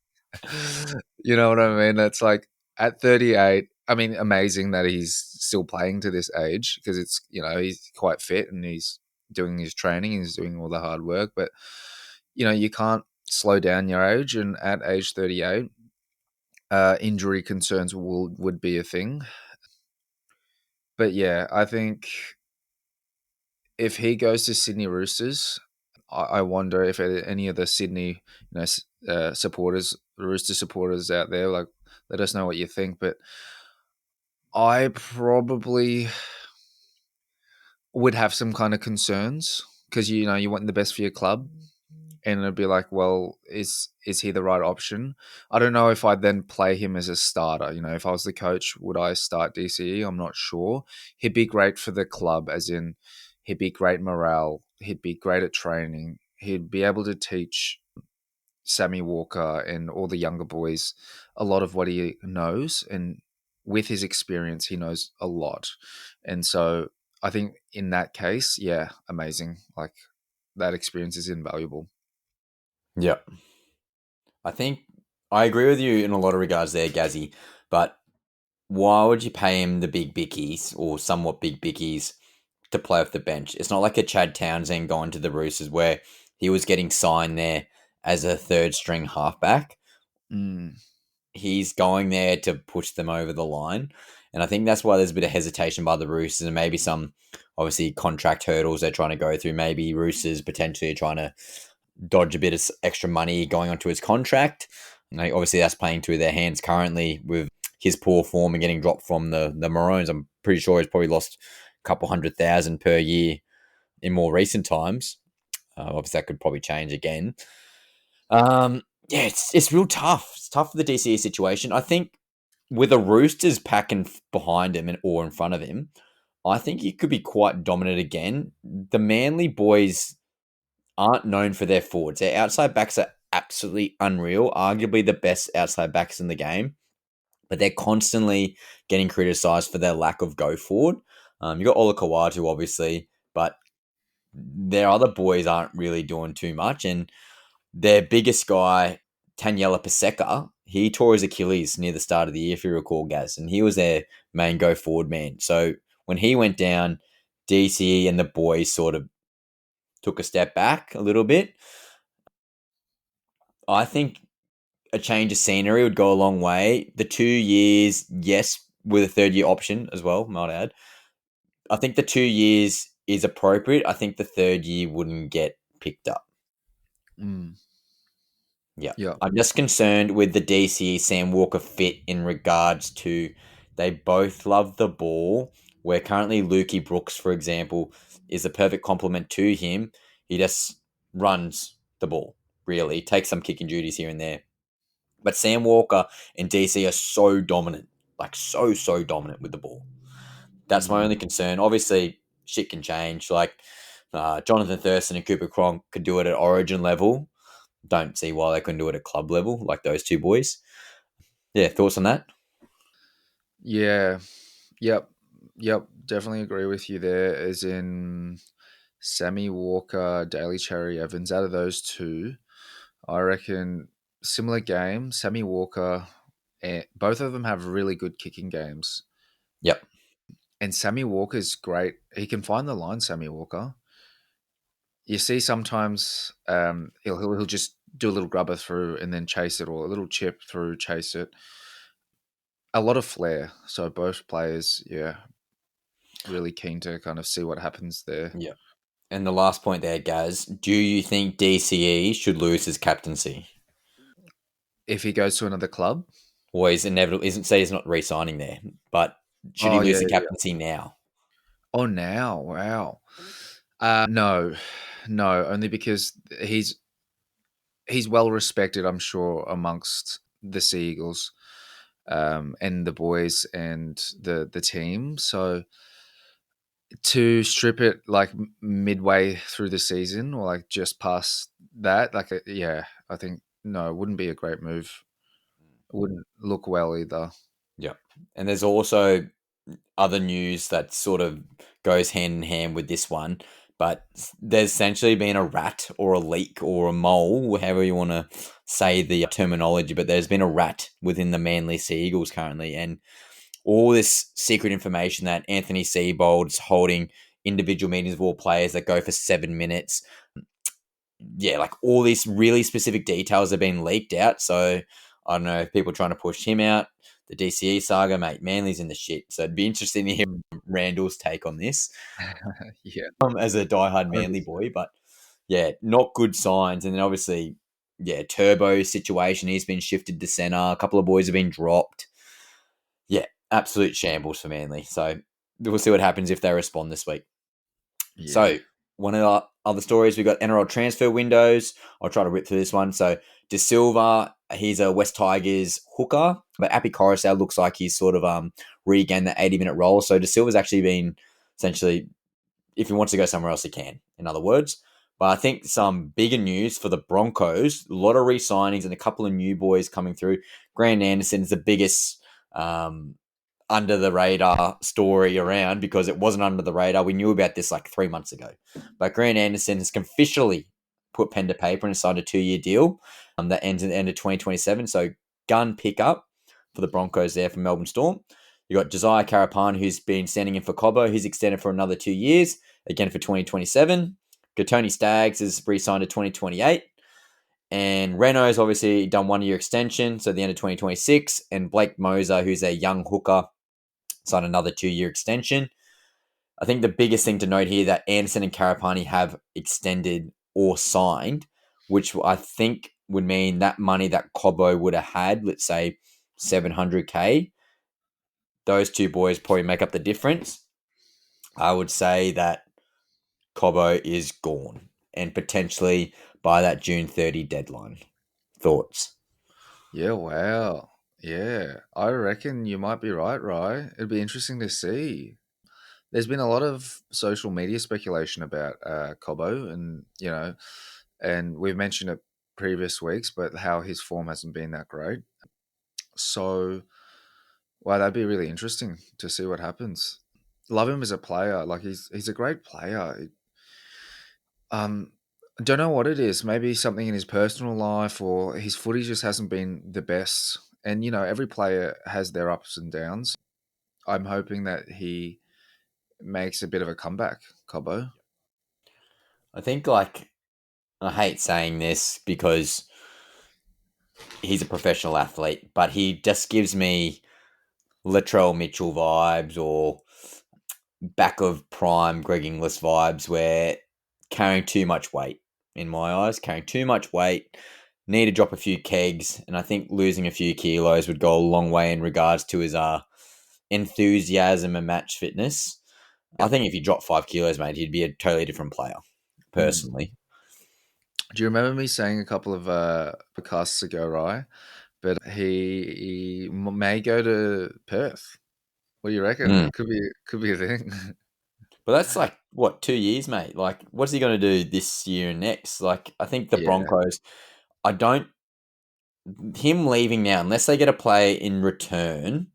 You know what I mean? It's like at 38, I mean, amazing that he's still playing to this age because it's, he's quite fit and he's doing his training and he's doing all the hard work. But, you can't slow down your age. And at age 38, injury concerns would be a thing. But yeah, I think if he goes to Sydney Roosters, I wonder if any of the Sydney, supporters, Rooster supporters out there, like, let us know what you think. But I probably would have some kind of concerns because you want the best for your club, and it'd be like, well, is he the right option? I don't know if I'd then play him as a starter. If I was the coach, would I start DCE? I'm not sure. He'd be great for the club, as in he'd be great morale. He'd be great at training. He'd be able to teach Sammy Walker and all the younger boys a lot of what he knows, and with his experience, he knows a lot. And so I think in that case, yeah, amazing. Like, that experience is invaluable. Yeah. I think I agree with you in a lot of regards there, Gazzy. But why would you pay him the big bickies or somewhat big bickies to play off the bench? It's not like a Chad Townsend going to the Roosters where he was getting signed there as a third string halfback. Mm. He's going there to push them over the line. And I think that's why there's a bit of hesitation by the Roosters and maybe some, obviously, contract hurdles they're trying to go through. Maybe Roosters potentially trying to dodge a bit of extra money going onto his contract. And obviously, that's playing to their hands currently with his poor form and getting dropped from the Maroons. I'm pretty sure he's probably lost a couple 100,000 per year in more recent times. Obviously, that could probably change again. Yeah, it's real tough. It's tough for the DCE situation. I think with the Roosters packing behind him or in front of him, I think he could be quite dominant again. The Manly boys aren't known for their forwards. Their outside backs are absolutely unreal, arguably the best outside backs in the game, but they're constantly getting criticised for their lack of go forward. You got Ola Kawatu, obviously, but their other boys aren't really doing too much. And their biggest guy, Taniela Paseka, he tore his Achilles near the start of the year, if you recall, Gaz, and he was their main go forward man. So when he went down, DCE and the boys sort of took a step back a little bit. I think a change of scenery would go a long way. The 2 years, yes, with a third year option as well, might add. I think the 2 years is appropriate. I think the third year wouldn't get picked up. Mm. Yeah. Yeah. I'm just concerned with the DCE Sam Walker fit in regards to they both love the ball. Where currently Lukey Brooks, for example, is a perfect complement to him. He just runs the ball, really. Takes some kicking duties here and there. But Sam Walker and DC are so dominant. Like so dominant with the ball. That's my Mm. only concern. Obviously, shit can change. Like Jonathan Thurston and Cooper Cronk could do it at origin level. Don't see why they couldn't do it at club level, like those two boys. Yeah, thoughts on that? Yeah. Yep. Yep. Definitely agree with you there. As in Sammy Walker, Daly Cherry Evans, out of those two, I reckon similar game. Sammy Walker, both of them have really good kicking games. Yep. And Sammy Walker's great. He can find the line, Sammy Walker. You see sometimes he'll just do a little grubber through and then chase it, or a little chip through, chase it. A lot of flair. So both players, yeah, really keen to kind of see what happens there. Yep. And the last point there, Gaz, do you think DCE should lose his captaincy? If he goes to another club, Or is inevitable? Isn't say he's not re-signing there, but Should he Oh lose yeah, the yeah. captaincy now? Oh, now, wow. No, no, only because he's well respected, I'm sure, amongst the Seagulls, and the boys and the team. So to strip it like midway through the season or like just past that, like yeah, I think no, it wouldn't be a great move. It wouldn't look well either. Yeah. And there's also other news that sort of goes hand in hand with this one, but there's essentially been a rat or a leak or a mole, however you want to say the terminology, but there's been a rat within the Manly Seagulls currently, and all this secret information that Anthony Seibold's holding individual meetings of all players that go for 7 minutes. Yeah, like all these really specific details have been leaked out. So I don't know if people are trying to push him out. The DCE saga, mate, Manly's in the shit. So it'd be interesting to hear Mm. Randall's take on this Yeah, as a diehard Manly 100%. boy. But yeah, not good signs. And then obviously, yeah, Turbo situation, he's been shifted to centre. A couple of boys have been dropped. Yeah, absolute shambles for Manly. So we'll see what happens if they respond this week. Yeah. So one of the other stories, we got NRL transfer windows. I'll try to rip through this one. So De Silva, he's a West Tigers hooker, but Appy Coruscant looks like he's sort of regained the 80-minute role. So De Silva's actually been essentially, if he wants to go somewhere else, he can, in other words. But I think some bigger news for the Broncos, a lot of re-signings and a couple of new boys coming through. Grant Anderson's the biggest under the radar story around because it wasn't under the radar. We knew about this like 3 months ago. But Grant Anderson has officially put pen to paper and signed a 2-year deal that ends at the end of 2027. So gun pickup for the Broncos there from Melbourne Storm. You got Josiah Karapani, who's been standing in for Cobbo. He's extended for another 2 years, again for 2027. Tony Staggs is re-signed to 2028. And Reynolds obviously done 1 year extension, so the end of 2026. And Blake Mozer, who's a young hooker, signed another 2-year extension. I think the biggest thing to note here that Anderson and Karapani have extended or signed, which I think would mean that money that Cobbo would have had, let's say 700K, those two boys probably make up the difference. I would say that Cobbo is gone and potentially by that June 30 deadline. Thoughts? Yeah, wow. Yeah, I reckon you might be right, Rye. It'd be interesting to see. There's been a lot of social media speculation about Cobbo, and and we've mentioned it previous weeks, but how his form hasn't been that great. So, wow, that'd be really interesting to see what happens. Love him as a player. Like he's a great player. Um, I don't know what it is. Maybe something in his personal life or his footy just hasn't been the best. And every player has their ups and downs. I'm hoping that he makes a bit of a comeback, Cobbo. I think, like, I hate saying this because he's a professional athlete, but he just gives me Latrell Mitchell vibes or back of prime Greg Inglis vibes where carrying too much weight in my eyes, carrying too much weight, need to drop a few kegs, and I think losing a few kilos would go a long way in regards to his enthusiasm and match fitness. I think if he dropped 5 kilos, mate, he'd be a totally different player, Mm. personally. Do you remember me saying a couple of podcasts ago, right? But he may go to Perth. What do you reckon? Mm. Could be a thing. But that's like, what, 2 years, mate? Like, what's he going to do this year and next? Like, I think the Yeah, Broncos, I don't, him leaving now, unless they get a player in return,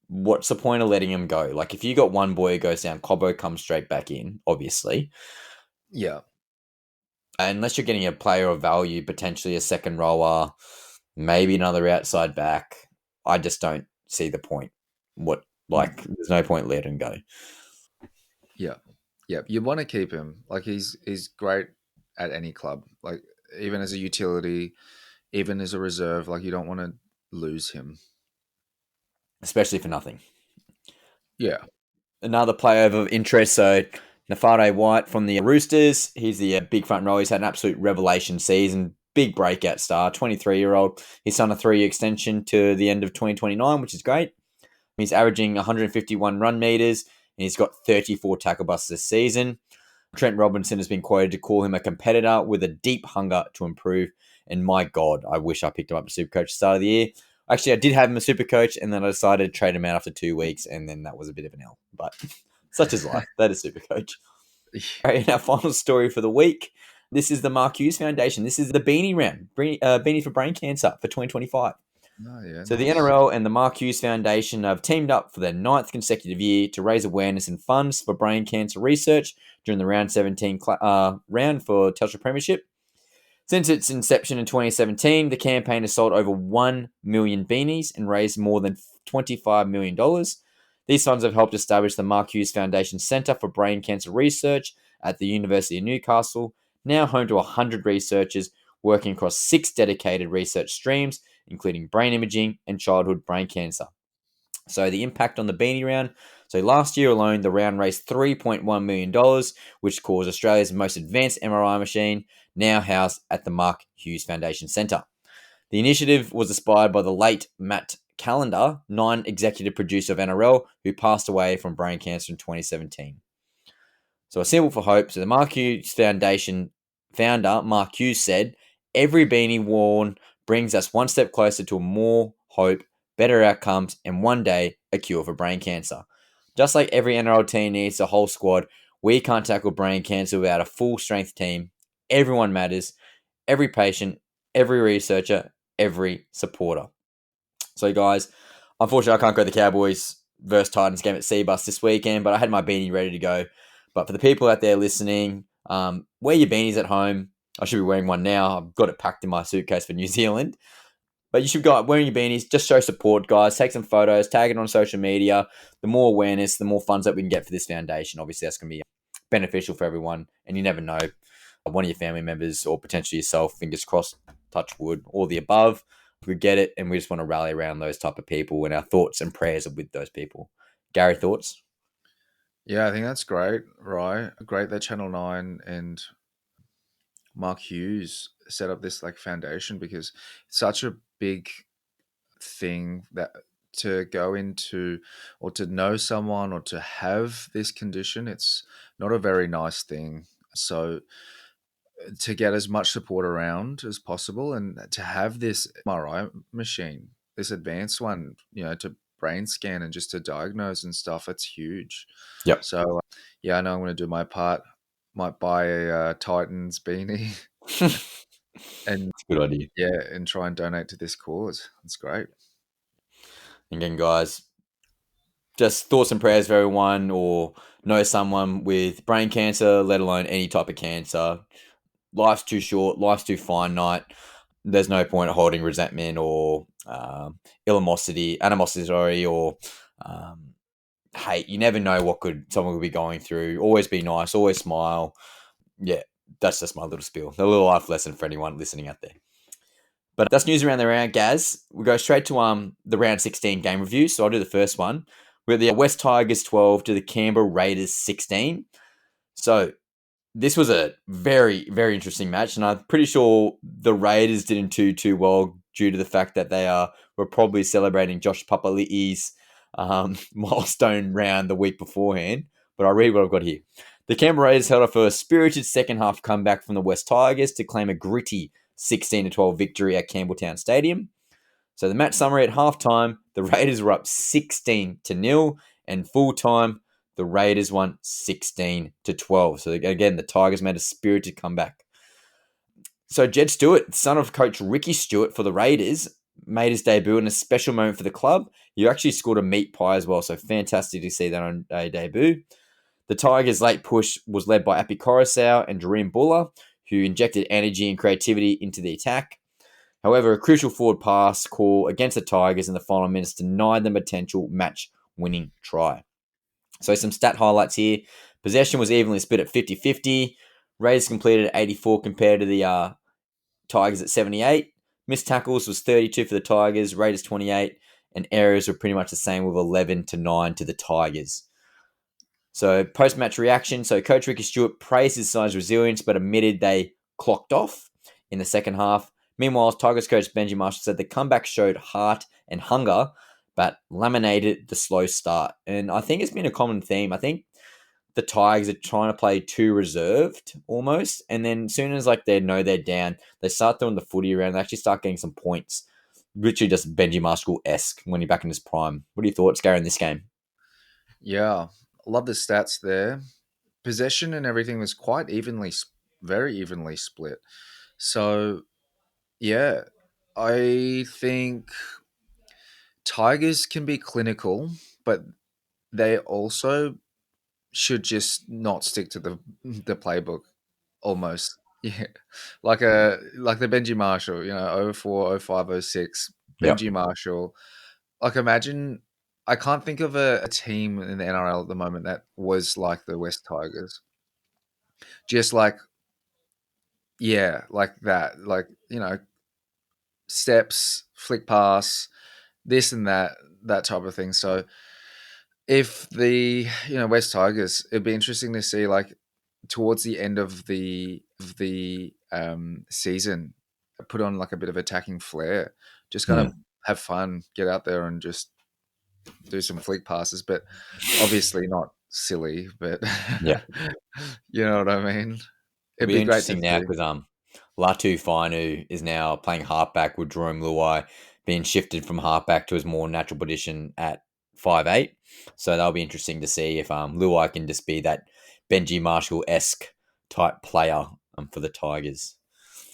what's the point of letting him go? Like, if you got one boy who goes down, Cobbo comes straight back in, obviously. yeah, Unless you're getting a player of value, potentially a second rower, maybe another outside back, I just don't see the point. There's no point letting him go. yeah, yeah. You want to keep him. Like he's great at any club. Like even as a utility, even as a reserve. Like you don't want to lose him. Especially for nothing. Yeah, Another player of interest, so Nafade White from the Roosters. He's the big front row. He's had an absolute revelation season. Big breakout star, 23-year-old. He's signed a 3-year extension to the end of 2029, which is great. He's averaging 151 run meters, and he's got 34 tackle busts this season. Trent Robinson has been quoted to call him a competitor with a deep hunger to improve. And my God, I wish I picked him up as Supercoach at the start of the year. Actually, I did have him as Supercoach, and then I decided to trade him out after 2 weeks, and then that was a bit of an L. But such is life. That is Supercoach. All right, and our final story for the week. This is the Mark Hughes Foundation. This is the Beanie round. Beanie for Brain Cancer for 2025. Oh, yeah, So nice. the NRL and the Mark Hughes Foundation have teamed up for their 9th consecutive year to raise awareness and funds for brain cancer research during the round 17 round for Telstra Premiership. Since its inception in 2017, the campaign has sold over 1 million beanies and raised more than $25 million. These funds have helped establish the Mark Hughes Foundation Centre for Brain Cancer Research at the University of Newcastle, now home to 100 researchers working across 6 dedicated research streams, including brain imaging and childhood brain cancer. So the impact on the Beanie round. So last year alone, the round raised $3.1 million, which caused Australia's most advanced MRI machine, now housed at the Mark Hughes Foundation Centre. The initiative was inspired by the late Matt Callender, non-executive producer of NRL, who passed away from brain cancer in 2017. So a symbol for hope. So the Mark Hughes Foundation founder, Mark Hughes, said, "Every beanie worn brings us one step closer to more hope, better outcomes, and one day a cure for brain cancer. Just like every NRL team needs a whole squad, we can't tackle brain cancer without a full-strength team. Everyone matters. Every patient, every researcher, every supporter." So, guys, unfortunately, I can't go to the Cowboys versus Titans game at Seabold this weekend, but I had my beanie ready to go. But for the people out there listening, wear your beanies at home. I should be wearing one now. I've got it packed in my suitcase for New Zealand. But you should go out wearing your beanies. Just show support, guys. Take some photos. Tag it on social media. The more awareness, the more funds that we can get for this foundation. Obviously, that's going to be beneficial for everyone. And you never know, one of your family members or potentially yourself, fingers crossed, touch wood, all the above, we get it. And we just want to rally around those type of people. And our thoughts and prayers are with those people. Gary, thoughts? Yeah, I think that's great, right? Great that Channel 9 and Mark Hughes set up this like foundation, because it's such a big thing that to go into or to know someone or to have this condition, it's not a very nice thing. So to get as much support around as possible and to have this MRI machine, this advanced one, to brain scan and just to diagnose and stuff, it's huge. Yep. So, yeah, I know I'm going to do my part. Might buy a Titans beanie and It's a good idea. yeah, and try and donate to this cause. That's great. Again, guys, just thoughts and prayers for everyone or know someone with brain cancer, let alone any type of cancer. Life's too short. Life's too finite. There's no point holding resentment or animosity, or hate. You never know what someone could be going through. Always be nice. Always smile. Yeah, that's just my little spiel. A little life lesson for anyone listening out there. But that's news around the round, Gaz. We'll go straight to the round 16 game review. So I'll do the first one. We're at the West Tigers 12 to the Canberra Raiders 16. So this was a very, very interesting match. And I'm pretty sure the Raiders didn't do too well due to the fact that they were probably celebrating Josh Papali'i's milestone round the week beforehand. But I'll read what I've got here. The Canberra Raiders held off a spirited second half comeback from the West Tigers to claim a gritty 16-12 victory at Campbelltown Stadium. So the match summary at halftime, the Raiders were up 16-0, and full time, the Raiders won 16-12. So again, the Tigers made a spirited comeback. So Jed Stewart, son of coach Ricky Stewart for the Raiders, made his debut in a special moment for the club. He actually scored a meat pie as well, so fantastic to see that on a debut. The Tigers' late push was led by Api Coruscant and Jareem Buller, who injected energy and creativity into the attack. However, a crucial forward pass call against the Tigers in the final minutes denied them a potential match-winning try. So some stat highlights here. Possession was evenly split at 50-50. Raiders completed at 84 compared to the Tigers at 78. Missed tackles was 32 for the Tigers, Raiders 28, and errors were pretty much the same with 11-9 to the Tigers. So post-match reaction. So Coach Ricky Stewart praised his side's resilience, but admitted they clocked off in the second half. Meanwhile, Tigers coach Benji Marshall said the comeback showed heart and hunger, but laminated the slow start. And I think it's been a common theme. I think the Tigers are trying to play too reserved almost. And then as soon as like they know they're down, they start throwing the footy around. They actually start getting some points. Literally just Benji Marshall-esque when you're back in his prime. What are your thoughts, Gary, in this game? Yeah, love the stats there. Possession and everything was quite very evenly split. So, yeah, I think Tigers can be clinical, but they also should just not stick to the playbook almost. Yeah. Like the Benji Marshall, 04, 05, 06. Yep. Benji Marshall. Like imagine I can't think of a team in the NRL at the moment that was like the West Tigers. Just like yeah, like that. Like, steps, flick pass, this and that type of thing. So if the West Tigers, it'd be interesting to see like towards the end of the season, put on like a bit of attacking flair, just kind of have fun, get out there and just do some flick passes, but obviously not silly, but Yeah. you know what I mean. It'll It'd be be great to interesting now see. because Latu Fainu is now playing halfback with Jerome Luai being shifted from halfback to his more natural position at 5'8". So that'll be interesting to see if Luai can just be that Benji Marshall-esque type player for the Tigers.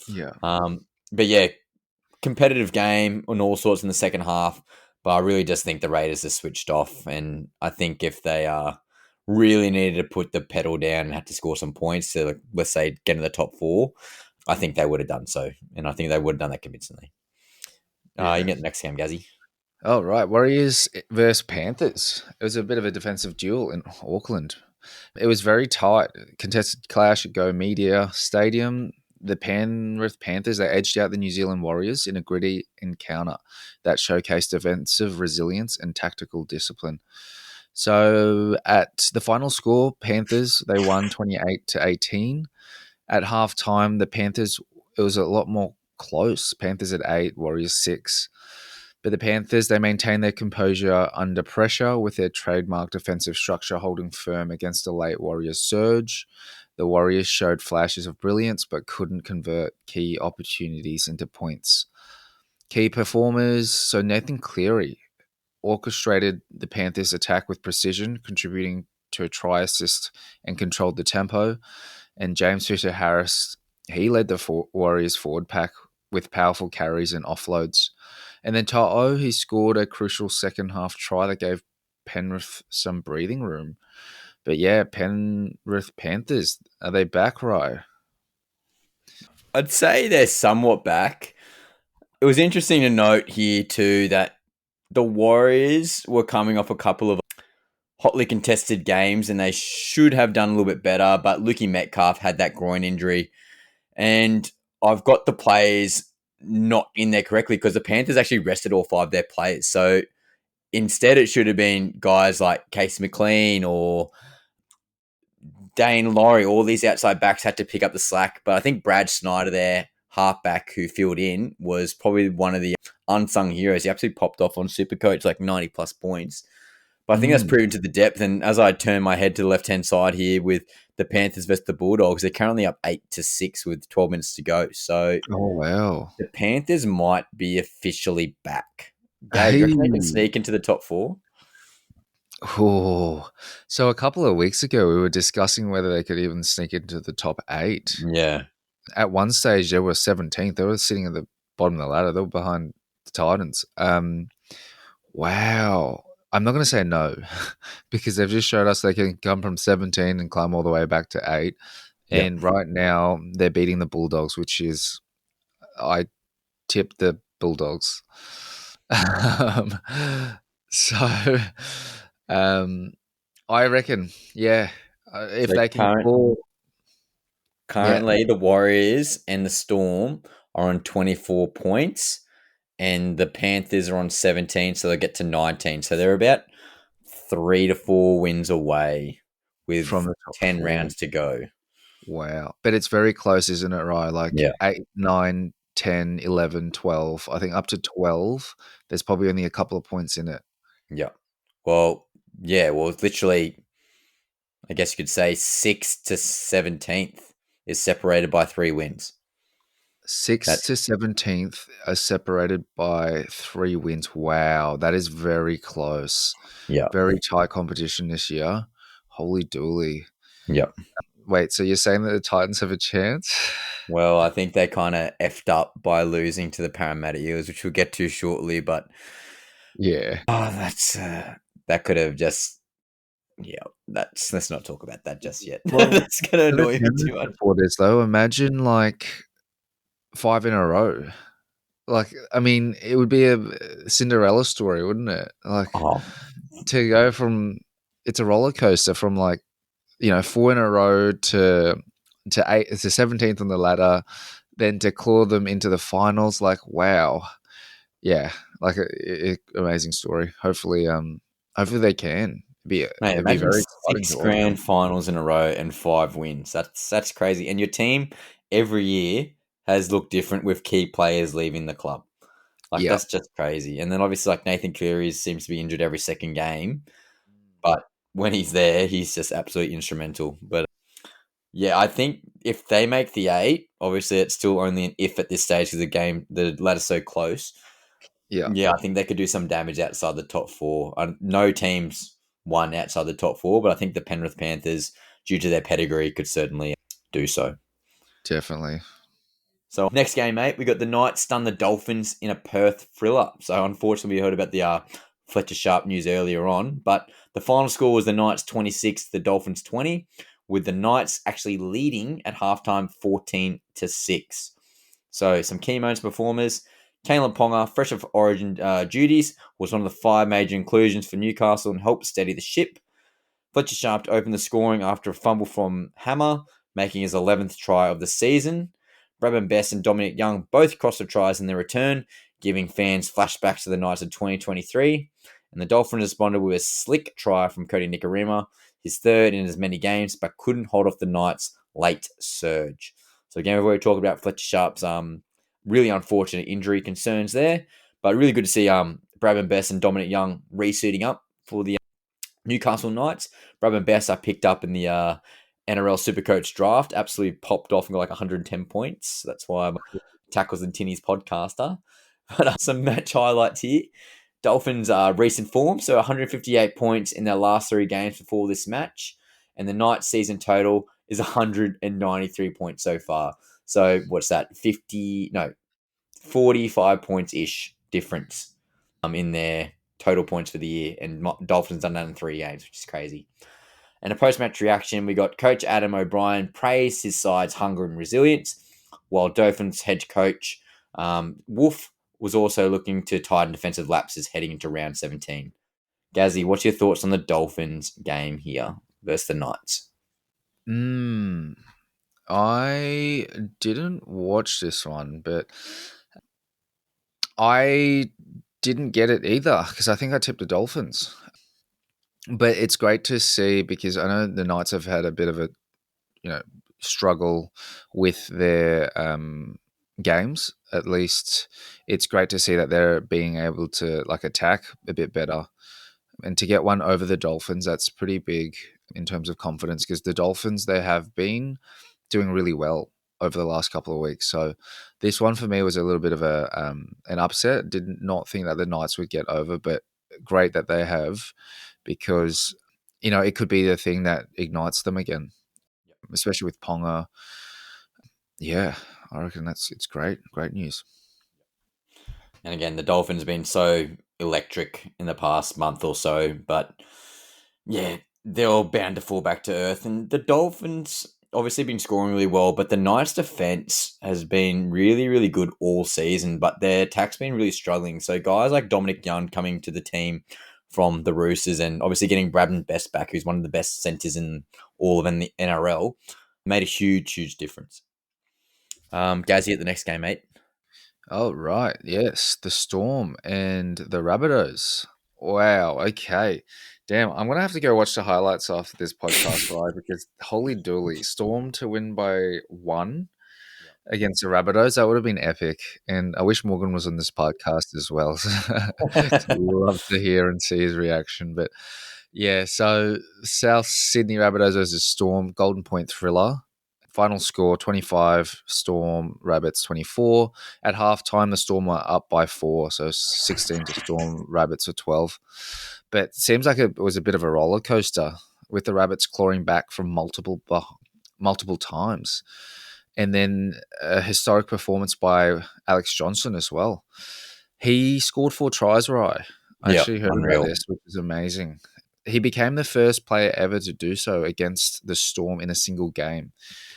Yeah. But yeah, competitive game on all sorts in the second half. But I really just think the Raiders are switched off, and I think if they really needed to put the pedal down and had to score some points to, like, let's say, get in the top four, I think they would have done so, and I think they would have done that convincingly. You Yeah. can get the next game, Gazzy. Oh, right. Warriors versus Panthers. It was a bit of a defensive duel in Auckland. It was very tight. Contested clash at Go Media Stadium. The Penrith Panthers, they edged out the New Zealand Warriors in a gritty encounter that showcased defensive resilience and tactical discipline. So at the final score, Panthers, they won 28-18. At halftime, the Panthers, it was a lot more close. Panthers at 8, Warriors 6. But the Panthers, they maintained their composure under pressure with their trademark defensive structure holding firm against a late Warriors surge. The Warriors showed flashes of brilliance but couldn't convert key opportunities into points. Key performers, so Nathan Cleary orchestrated the Panthers' attack with precision, contributing to a try assist and controlled the tempo. And James Fisher-Harris, he led the Warriors forward pack with powerful carries and offloads. And then Ta'o, he scored a crucial second half try that gave Penrith some breathing room. But yeah, Penrith Panthers, are they back, Rye? I'd say they're somewhat back. It was interesting to note here too that the Warriors were coming off a couple of hotly contested games and they should have done a little bit better, but Luki Metcalf had that groin injury. And I've got the players not in there correctly because the Panthers actually rested all 5 of their players. So instead, it should have been guys like Casey McLean or Dane Laurie. All these outside backs had to pick up the slack. But I think Brad Snyder, their halfback who filled in, was probably one of the unsung heroes. He absolutely popped off on Supercoach, like 90 plus points. But I think that's proven to the depth. And as I turn my head to the left-hand side here with the Panthers versus the Bulldogs, they're currently up 8-6 with 12 minutes to go. So Oh, wow. the Panthers might be officially back. Gabe, do you Hey. reckon they can sneak into the top 4? Oh, so a couple of weeks ago, we were discussing whether they could even sneak into the top 8. Yeah. At one stage, they were 17th. They were sitting at the bottom of the ladder. They were behind the Titans. Wow. I'm not going to say no because they've just showed us they can come from 17 and climb all the way back to 8. Yep. And right now, they're beating the Bulldogs, which is, I tip the Bulldogs. So, I reckon, yeah, if So they can score, currently, the Warriors and the Storm are on 24 points, and the Panthers are on 17, so they get to 19. So they're about 3 to 4 wins away with from the top 10 4. rounds to go. Wow. But it's very close, isn't it, right? Like Yeah. 8, 9, 10, 11, 12. I think up to 12, there's probably only a couple of points in it. Yeah. Well, yeah. Well, it's literally, I guess you could say 6th to 17th is separated by 3 wins. 6th That's to 17th are separated by 3 wins. Wow, that is very close. yeah, Very tight competition this year. Holy dooly. yeah. Wait, so you're saying that the Titans have a chance? Well, I think they kind of effed up by losing to the Parramatta Eels, which we'll get to shortly. But Yeah. that's that could have just yeah. That's let's not talk about that just yet. Well, That's gonna for the annoy me too Penrith much. supporters, though, imagine like 5 in a row. Like, I mean, it would be a Cinderella story, wouldn't it? Like, Oh, to go from it's a roller coaster from like, 4 in a row to 8 to 17th on the ladder, then to claw them into the finals. Like, wow. Yeah, like a amazing story. Hopefully they can. mate, It'd be imagine very exciting six to watch. grand finals in a row and 5 wins. That's crazy. And your team every year has looked different with key players leaving the club. Like Yeah, that's just crazy. And then obviously like Nathan Cleary seems to be injured every second game, but when he's there, he's just absolutely instrumental. But yeah, I think if they make the 8, obviously it's still only an if at this stage because the ladder's so close. yeah, Yeah, I think they could do some damage outside the top 4. No teams won outside the top 4, but I think the Penrith Panthers, due to their pedigree, could certainly do so. definitely. So next game, mate, we got the Knights stun the Dolphins in a Perth thriller. So unfortunately, we heard about the Fletcher Sharp news earlier on, but the final score was the Knights 26, the Dolphins 20, with the Knights actually leading at halftime 14-6. So some key moments performers. Kalen Ponga, fresh off Origin duties, was one of the 5 major inclusions for Newcastle and helped steady the ship. Fletcher Sharp opened the scoring after a fumble from Hammer, making his 11th try of the season. Bradman Best and Dominic Young both crossed the tries in their return, giving fans flashbacks to the Knights of 2023. And the Dolphins responded with a slick try from Cody Nikorima, his third in as many games, but couldn't hold off the Knights' late surge. So again, we've already talked about Fletcher Sharp's really unfortunate injury concerns there, but really good to see Bradman Best and Dominic Young resuiting up for the Newcastle Knights. Bradman Best I picked up in the NRL Supercoach draft. Absolutely popped off and got like 110 points. That's why I'm Tackles and Tinnies podcaster. But some match highlights here. Dolphins are recent form, so 158 points in their last 3 games before this match. And the Knights season total is 193 points so far. So what's that? 45 points ish difference in their total points for the year. And Dolphins done that in 3 games, which is crazy. And a post-match reaction, we got Coach Adam O'Brien praised his side's hunger and resilience, while Dolphins head coach Wolf was also looking to tighten defensive lapses heading into round 17. Gazzy, what's your thoughts on the Dolphins game here versus the Knights? I didn't watch this one, but I didn't get it either because I think I tipped the Dolphins. But it's great to see because I know the Knights have had a bit of a you know struggle with their games. At least it's great to see that they're being able to like attack a bit better and to get one over the Dolphins. That's pretty big in terms of confidence because the Dolphins they have been doing really well over the last couple of weeks. So this one for me was a little bit of an upset. Did not think that the Knights would get over, but great that they have because it could be the thing that ignites them again, especially with Ponga. Yeah, I reckon it's great news. And again, the Dolphins have been so electric in the past month or so, but yeah, they're all bound to fall back to earth. And the Dolphins obviously been scoring really well, but the Knights' defense has been really, really good all season, but their attack's been really struggling. So guys like Dominic Young coming to the team from the Roosters and obviously getting Bradman Best back, who's one of the best centers in all of the NRL, made a huge, huge difference. Gazzy at the next game, mate. Oh right, yes, the Storm and the Rabbitohs. Wow. Okay. Damn, I'm gonna have to go watch the highlights after this podcast, right? Because holy dooly, Storm to win by 1. against the Rabbitohs. That would have been epic. And I wish Morgan was on this podcast as well. I'd love to hear and see his reaction. But yeah, so South Sydney Rabbitohs versus Storm, Golden Point thriller. Final score 25, Storm, Rabbits 24. At halftime, the Storm were up by 4, so 16 to Storm, Rabbits are 12. But it seems like it was a bit of a roller coaster with the Rabbits clawing back from multiple times. And then a historic performance by Alex Johnson as well. He scored 4 tries, right? I Yeah, actually heard unreal. about this, which is amazing. He became the first player ever to do so against the Storm in a single game.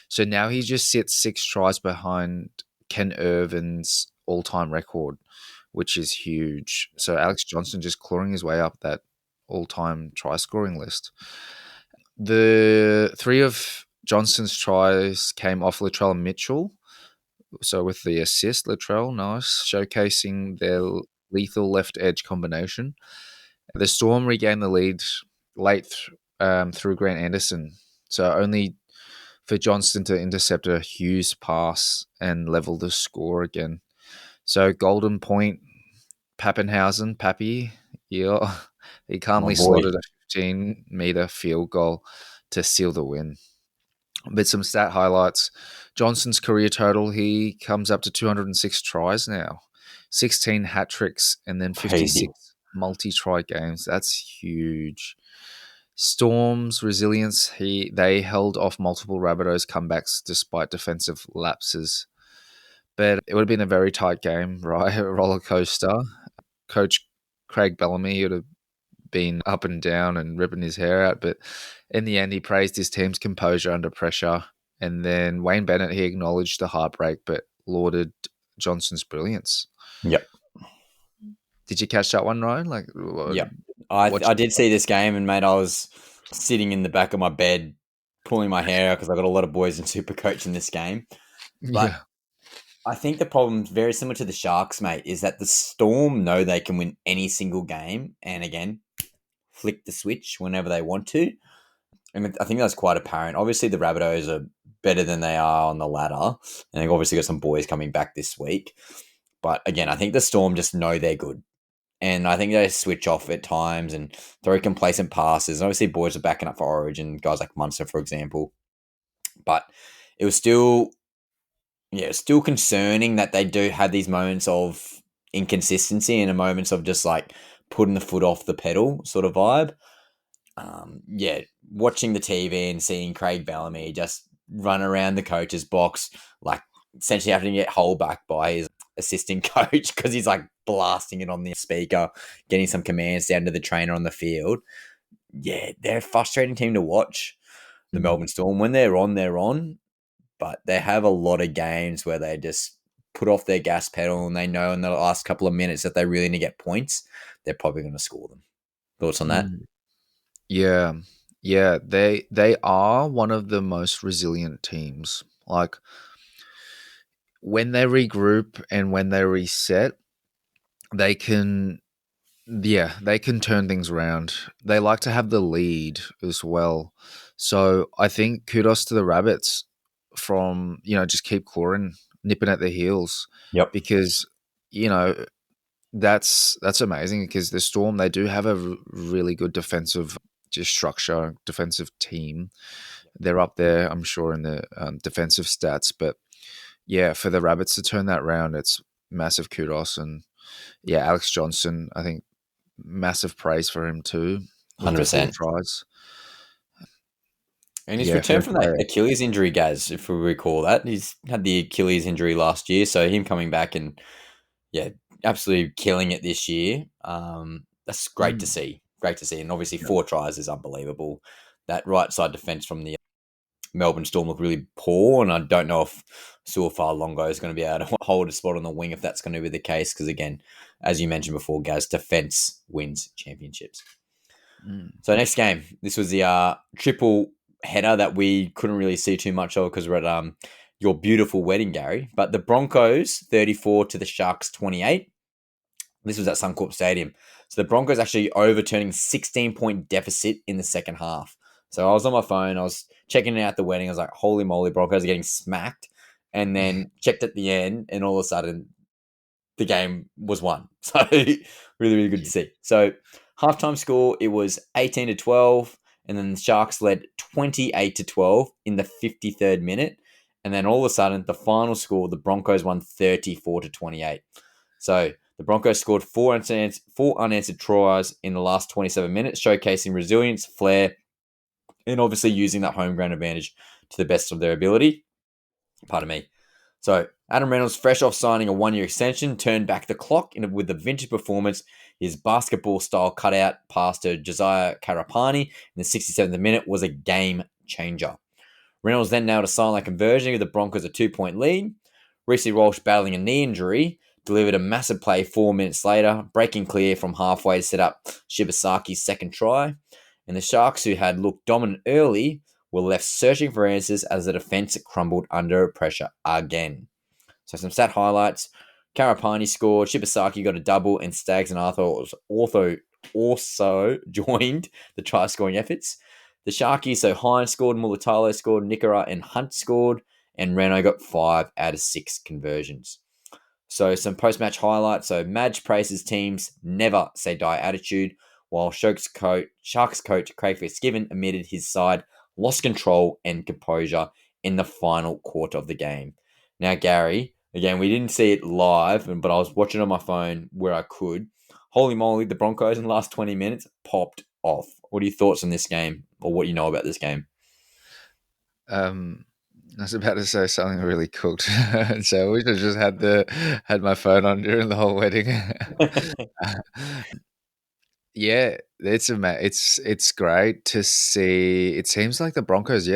So now he just sits 6 tries behind Ken Irvin's all-time record, which is huge. So Alex Johnson just clawing his way up that all-time try-scoring list. The 3 of Johnson's tries came off Latrell Mitchell. So with the assist, Latrell, nice, showcasing their lethal left edge combination. The Storm regained the lead late through Grant Anderson. So only for Johnston to intercept a Hughes pass and level the score again. So Golden Point, Pappenhausen, Pappy, yeah, he calmly slotted a 15-meter field goal to seal the win. But some stat highlights. Johnson's career total, he comes up to 206 tries now, 16 hat tricks, and then 56 multi-try games. That's huge. Storm's resilience, they held off multiple Rabbitohs comebacks despite defensive lapses. But it would have been a very tight game, right? A roller coaster. Coach Craig Bellamy would have been up and down and ripping his hair out, but in the end, he praised his team's composure under pressure. And then Wayne Bennett, he acknowledged the heartbreak, but lauded Johnson's brilliance. Yep. Did you catch that one, Ryan? Yeah, I did see this game, and mate, I was sitting in the back of my bed, pulling my hair out because I got a lot of boys in Supercoach in this game. But Yeah. I think the problem, very similar to the Sharks, mate, is that the Storm know they can win any single game, and again, flick the switch whenever they want to. And I think that's quite apparent. Obviously, the Rabbitohs are better than they are on the ladder, and they've obviously got some boys coming back this week. But again, I think the Storm just know they're good. And I think they switch off at times and throw complacent passes. And obviously, boys are backing up for Origin, guys like Munster, for example. But it was still, still concerning that they do have these moments of inconsistency and moments of just like putting the foot off the pedal sort of vibe. Watching the TV and seeing Craig Bellamy just run around the coach's box, like essentially having to get hold back by his assistant coach because he's like blasting it on the speaker, getting some commands down to the trainer on the field. Yeah, they're a frustrating team to watch, the Melbourne Storm. When they're on, but they have a lot of games where they just put off their gas pedal and they know in the last couple of minutes that they really need to get points, they're probably going to score them. Thoughts on that? Yeah. Yeah, they are one of the most resilient teams. Like when they regroup and when they reset, they can turn things around. They like to have the lead as well. So I think kudos to the Rabbits from, just keep clawing, nipping at their heels. Yep. Because, that's amazing because the Storm, they do have a really good defensive structure, defensive team. They're up there, I'm sure, in the defensive stats. But yeah, for the Rabbits to turn that round, it's massive kudos. And yeah, Alex Johnson, I think massive praise for him too. 100%. Tries. And he's returned from that Achilles injury, Gaz, if we recall that. He's had the Achilles injury last year, so him coming back and, absolutely killing it this year. That's great to see. Great to see. And obviously 4 tries is unbelievable. That right side defence from the Melbourne Storm look really poor, and I don't know if Suafar Longo is going to be able to hold a spot on the wing if that's going to be the case, because again, as you mentioned before, Gaz, defence wins championships. So next game, this was the triple header that we couldn't really see too much of because we're at your beautiful wedding, Gary. But the Broncos 34 to the Sharks 28. This was at Suncorp Stadium. So the Broncos actually overturning 16-point deficit in the second half. So I was on my phone, I was checking out the wedding. I was like, holy moly, Broncos are getting smacked. and then checked at the end, and all of a sudden the game was won. So really, really good to see. So halftime score, it was 18-12, and then the Sharks led 28-12 in the 53rd minute. And then all of a sudden, the final score, the Broncos won 34-28. So the Broncos scored four unanswered tries in the last 27 minutes, showcasing resilience, flair, and obviously using that home ground advantage to the best of their ability. Pardon me. So Adam Reynolds, fresh off signing a 1-year extension, turned back the clock with a vintage performance. His basketball-style cutout pass to Josiah Karapani in the 67th minute was a game changer. Reynolds then nailed a silent conversion with the Broncos a 2-point lead. Reece Walsh, battling a knee injury, delivered a massive play 4 minutes later, breaking clear from halfway to set up Shibasaki's second try. And the Sharks, who had looked dominant early, were left searching for answers as the defense crumbled under pressure again. So some stat highlights. Karapani scored, Shibasaki got a double, and Staggs and Arthur also joined the try-scoring efforts. The Sharkies, so Hines scored, Mulatalo scored, Nickera and Hunt scored, and Reno got 5 out of 6 conversions. So some post-match highlights. So Madge praises team's never say die attitude, while Sharks coach Craig Fitzgibbon admitted his side lost control and composure in the final quarter of the game. Now, Gary, again, we didn't see it live, but I was watching on my phone where I could. Holy moly, the Broncos in the last 20 minutes popped off. What are your thoughts on this game, or what you know about this game? I was about to say something really cooked, so I wish I just had my phone on during the whole wedding. Yeah, it's great to see. It seems like the Broncos,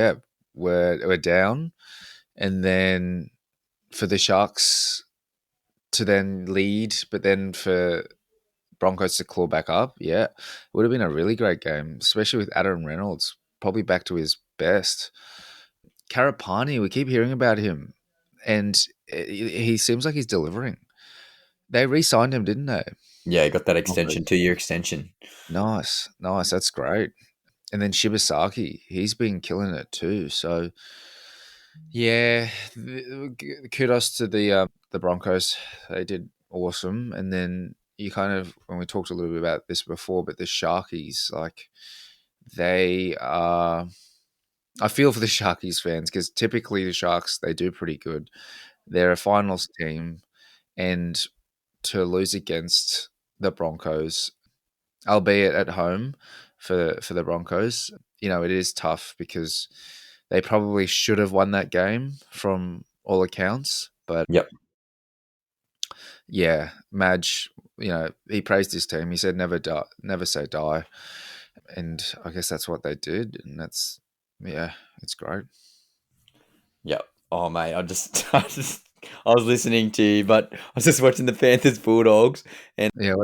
were down, and then for the Sharks to then lead, but then for Broncos to claw back up, it would have been a really great game, especially with Adam Reynolds probably back to his best. Karapani, we keep hearing about him, and he seems like he's delivering. They re-signed him, didn't they? Yeah, got that extension, 2-year extension. Nice. That's great. And then Shibasaki, he's been killing it too. So, yeah, kudos to the Broncos. They did awesome. And then you kind of, when we talked a little bit about this before, but the Sharkies, like they are. I feel for the Sharkies fans because typically the Sharks, they do pretty good. They're a finals team, and to lose against the Broncos, albeit at home for the Broncos, it is tough because they probably should have won that game from all accounts. But Yep. yeah, Madge, he praised his team. He said never say die. And I guess that's what they did. And it's great. Yep. Oh, mate, I was listening to you, but I was just watching the Panthers Bulldogs, and Yeah.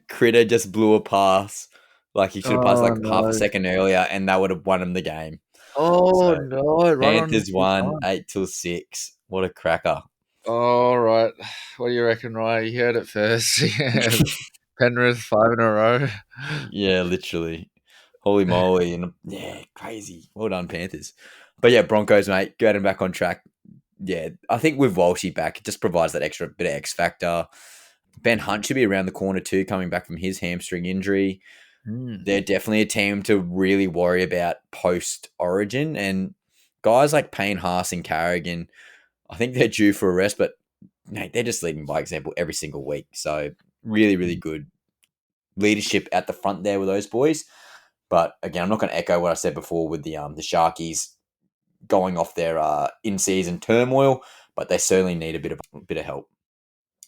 Critter just blew a pass. Like, he should have passed Oh, like half a no. second earlier, and that would have won him the game. Oh, So no. Right on Panthers his won time. 8-6. What a cracker. All right. What do you reckon, Ryan? You heard it first. Penrith 5 in a row. Yeah, literally. Holy moly. And yeah, crazy. Well done, Panthers. But yeah, Broncos, mate, getting back on track. Yeah, I think with Walshy back, it just provides that extra bit of X factor. Ben Hunt should be around the corner too, coming back from his hamstring injury. They're definitely a team to really worry about post-Origin. And guys like Payne, Haas, and Carrigan, I think they're due for a rest, but mate, they're just leading by example every single week. So really, really good leadership at the front there with those boys. But again, I'm not going to echo what I said before with the Sharkies going off their in-season turmoil, but they certainly need a bit of help.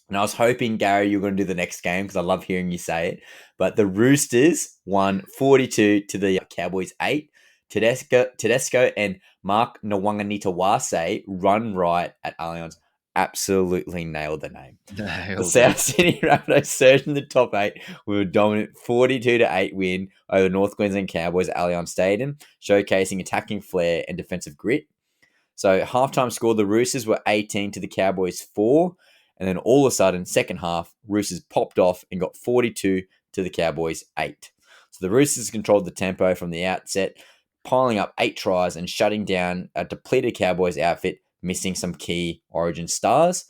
And I was hoping, Gary, you were going to do the next game because I love hearing you say it. But the Roosters won 42 to the Cowboys 8. Tedesco and Mark Nwanganitawase run right at Allianz. Absolutely nailed the name. The South Sydney Rabbitohs surged in the top 8 with a dominant 42-8 win over the North Queensland Cowboys at Allianz Stadium, showcasing attacking flair and defensive grit. So halftime score, the Roosters were 18 to the Cowboys 4. And then all of a sudden, second half, Roosters popped off and got 42 to the Cowboys 8. So the Roosters controlled the tempo from the outset, piling up 8 tries and shutting down a depleted Cowboys outfit missing some key Origin stars.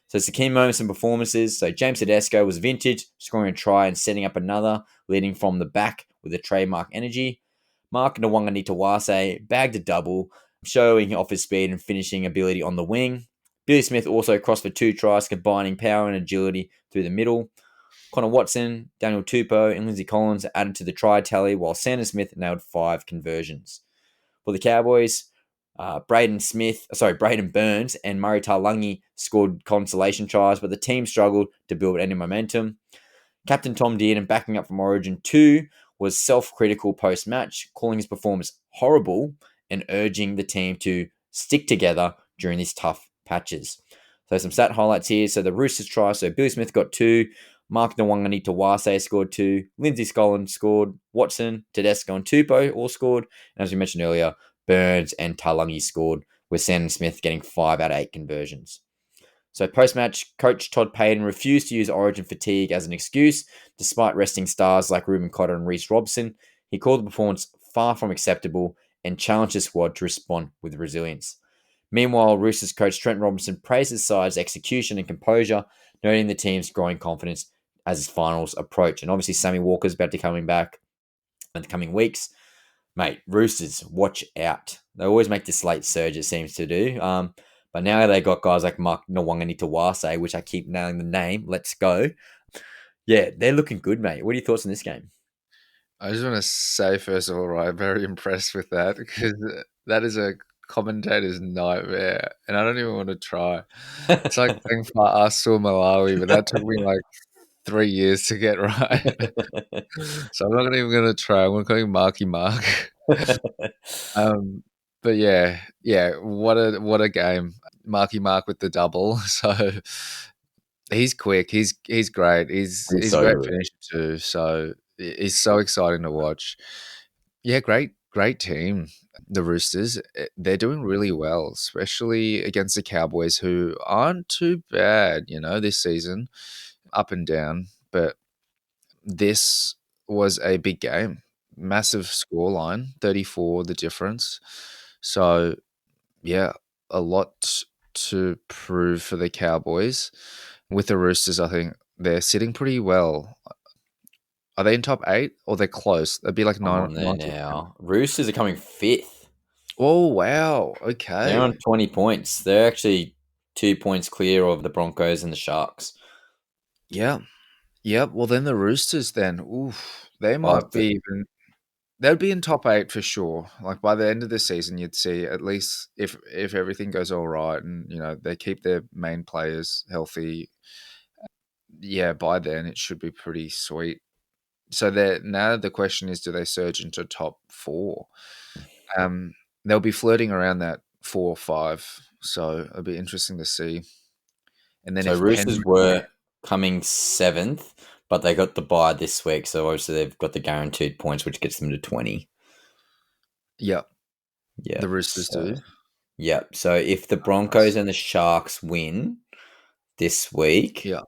So it's the key moments and performances. So James Tedesco was vintage, scoring a try and setting up another, leading from the back with a trademark energy. Mark Nwanganitawase bagged a double, showing off his speed and finishing ability on the wing. Billy Smith also crossed for 2 tries, combining power and agility through the middle. Connor Watson, Daniel Tupou, and Lindsay Collins added to the try tally, while Sandon Smith nailed 5 conversions. For the Cowboys, Braden Burns and Murray Taulagi scored consolation tries, but the team struggled to build any momentum. Captain Tom Dearden, backing up from Origin 2, was self-critical post-match, calling his performance horrible and urging the team to stick together during these tough patches. So some stat highlights here. So the Roosters try. So Billy Smith got 2. Mark Nwanganitawase scored 2. Lindsay Collins scored. Watson, Tedesco, and Tupou all scored. And as we mentioned earlier, Burns and Taulagi scored, with Sandon Smith getting 5 out of 8 conversions. So post-match, coach Todd Payten refused to use Origin fatigue as an excuse, despite resting stars like Ruben Cotter and Reece Robson. He called the performance far from acceptable and challenged the squad to respond with resilience. Meanwhile, Roosters coach Trent Robinson praised his side's execution and composure, noting the team's growing confidence as his finals approach. And obviously, Sammy Walker's about to coming back in the coming weeks. Mate, Roosters, watch out. They always make this late surge, it seems to do. But now they got guys like Mark Nwanganitawase, which I keep nailing the name. Let's go. Yeah, they're looking good, mate. What are your thoughts on this game? I just want to say, first of all, right, very impressed with that, because that is a commentator's nightmare, and I don't even want to try. It's like playing for us or Malawi, but that took me like 3 years to get right. So I'm not even going to try. I'm going to call him Marky Mark. But yeah, what a game. Marky Mark with the double. So he's quick. He's great. He's so a great good. finisher too. So it's so exciting to watch. Yeah, great team. The Roosters, they're doing really well, especially against the Cowboys, who aren't too bad, this season, up and down. But this was a big game. Massive scoreline, 34 the difference. So, yeah, a lot to prove for the Cowboys. With the Roosters, I think they're sitting pretty well. Are they in top 8 or they're close? They'd be like I'm 9. on there now. Roosters are coming 5th. Oh, wow. They're Okay. on 20 points. They're actually 2 points clear of the Broncos and the Sharks. Yeah. Yep. Well, then the Roosters then. Oof. They might be even. They'd be in top 8 for sure. Like by the end of the season, you'd see at least if everything goes all right and they keep their main players healthy. Yeah, by then it should be pretty sweet. So now the question is, do they surge into top 4? They'll be flirting around that 4 or 5. So it'll be interesting to see. And then So if Roosters were coming 7th, but they got the bye this week. So obviously they've got the guaranteed points, which gets them to 20. Yep. Yeah. The Roosters do. Yep. So if the Broncos and the Sharks win this week, yeah,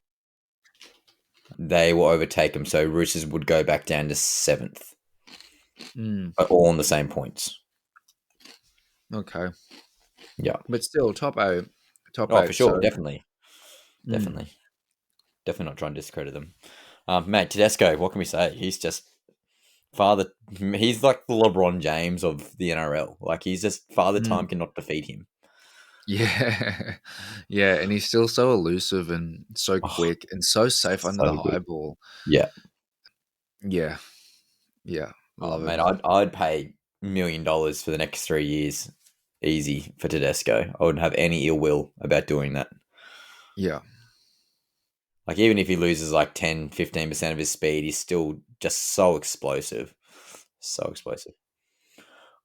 they will overtake them. So Roosters would go back down to 7th. But all on the same points. Okay. Yeah. But still, top 8. Top 8. Oh, for sure. So. Definitely. Definitely not trying to discredit them. Mate, Tedesco, what can we say? He's just he's like the LeBron James of the NRL. Like he's just Father Time cannot defeat him. Yeah. Yeah, and he's still so elusive and so quick and so safe under the high ball. Yeah. Yeah. Yeah. Love mate, it. I'd pay $1 million for the next 3 years. Easy for Tedesco. I wouldn't have any ill will about doing that. Yeah. Like even if he loses like 10, 15% of his speed, he's still just so explosive. So explosive.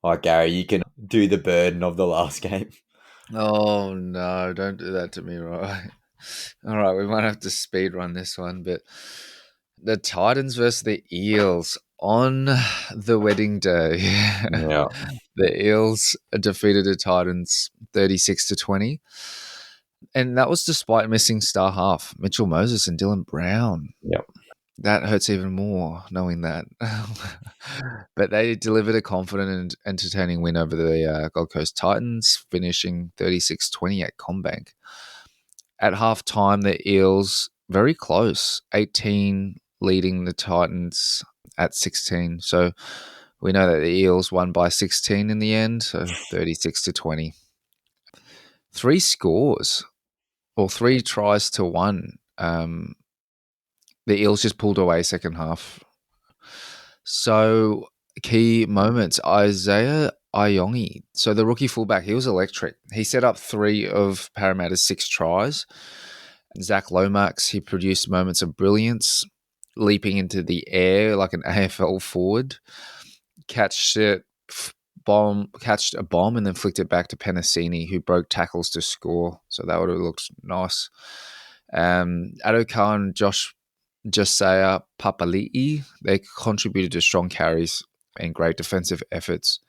All right, Gary, you can do the burden of the last game. Oh, no. Don't do that to me, right? All right, we might have to speed run this one, but the Titans versus the Eels on the wedding day. Yeah. The Eels defeated the Titans 36-20. And that was despite missing star half Mitchell Moses and Dylan Brown. Yep. That hurts even more knowing that. But they delivered a confident and entertaining win over the Gold Coast Titans, finishing 36-20 at Combank. At halftime, the Eels very close, 18 leading the Titans at 16. So we know that the Eels won by 16 in the end, so 36-20. Three scores, or 3 tries to 1. The Eels just pulled away second half. So key moments, Isaiah Iongi. So the rookie fullback, he was electric. He set up 3 of Parramatta's 6 tries. Zach Lomax, he produced moments of brilliance, leaping into the air like an AFL forward, catched a bomb and then flicked it back to Penasini, who broke tackles to score. So that would have looked nice. Adokar and Josiah Papali'i, they contributed to strong carries and great defensive efforts.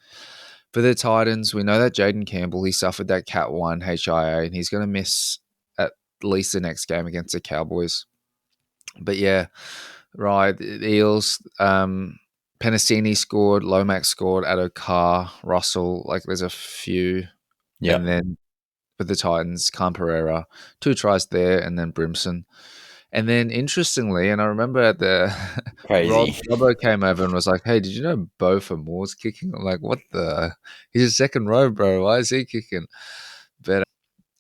For the Titans, we know that Jaden Campbell, he suffered that Cat 1 HIA, and he's going to miss at least the next game against the Cowboys. But yeah, right, the Eels, Penasini scored, Lomax scored, Adokar, Russell, like there's a few. Yep. And then for the Titans, Khan Pereira, 2 tries there, and then Brimson. And then interestingly, and I remember at the Crazy. Robbo came over and was like, "Hey, did you know Bo Moore's kicking?" I'm like, "What the? He's a second row, bro. Why is he kicking?" But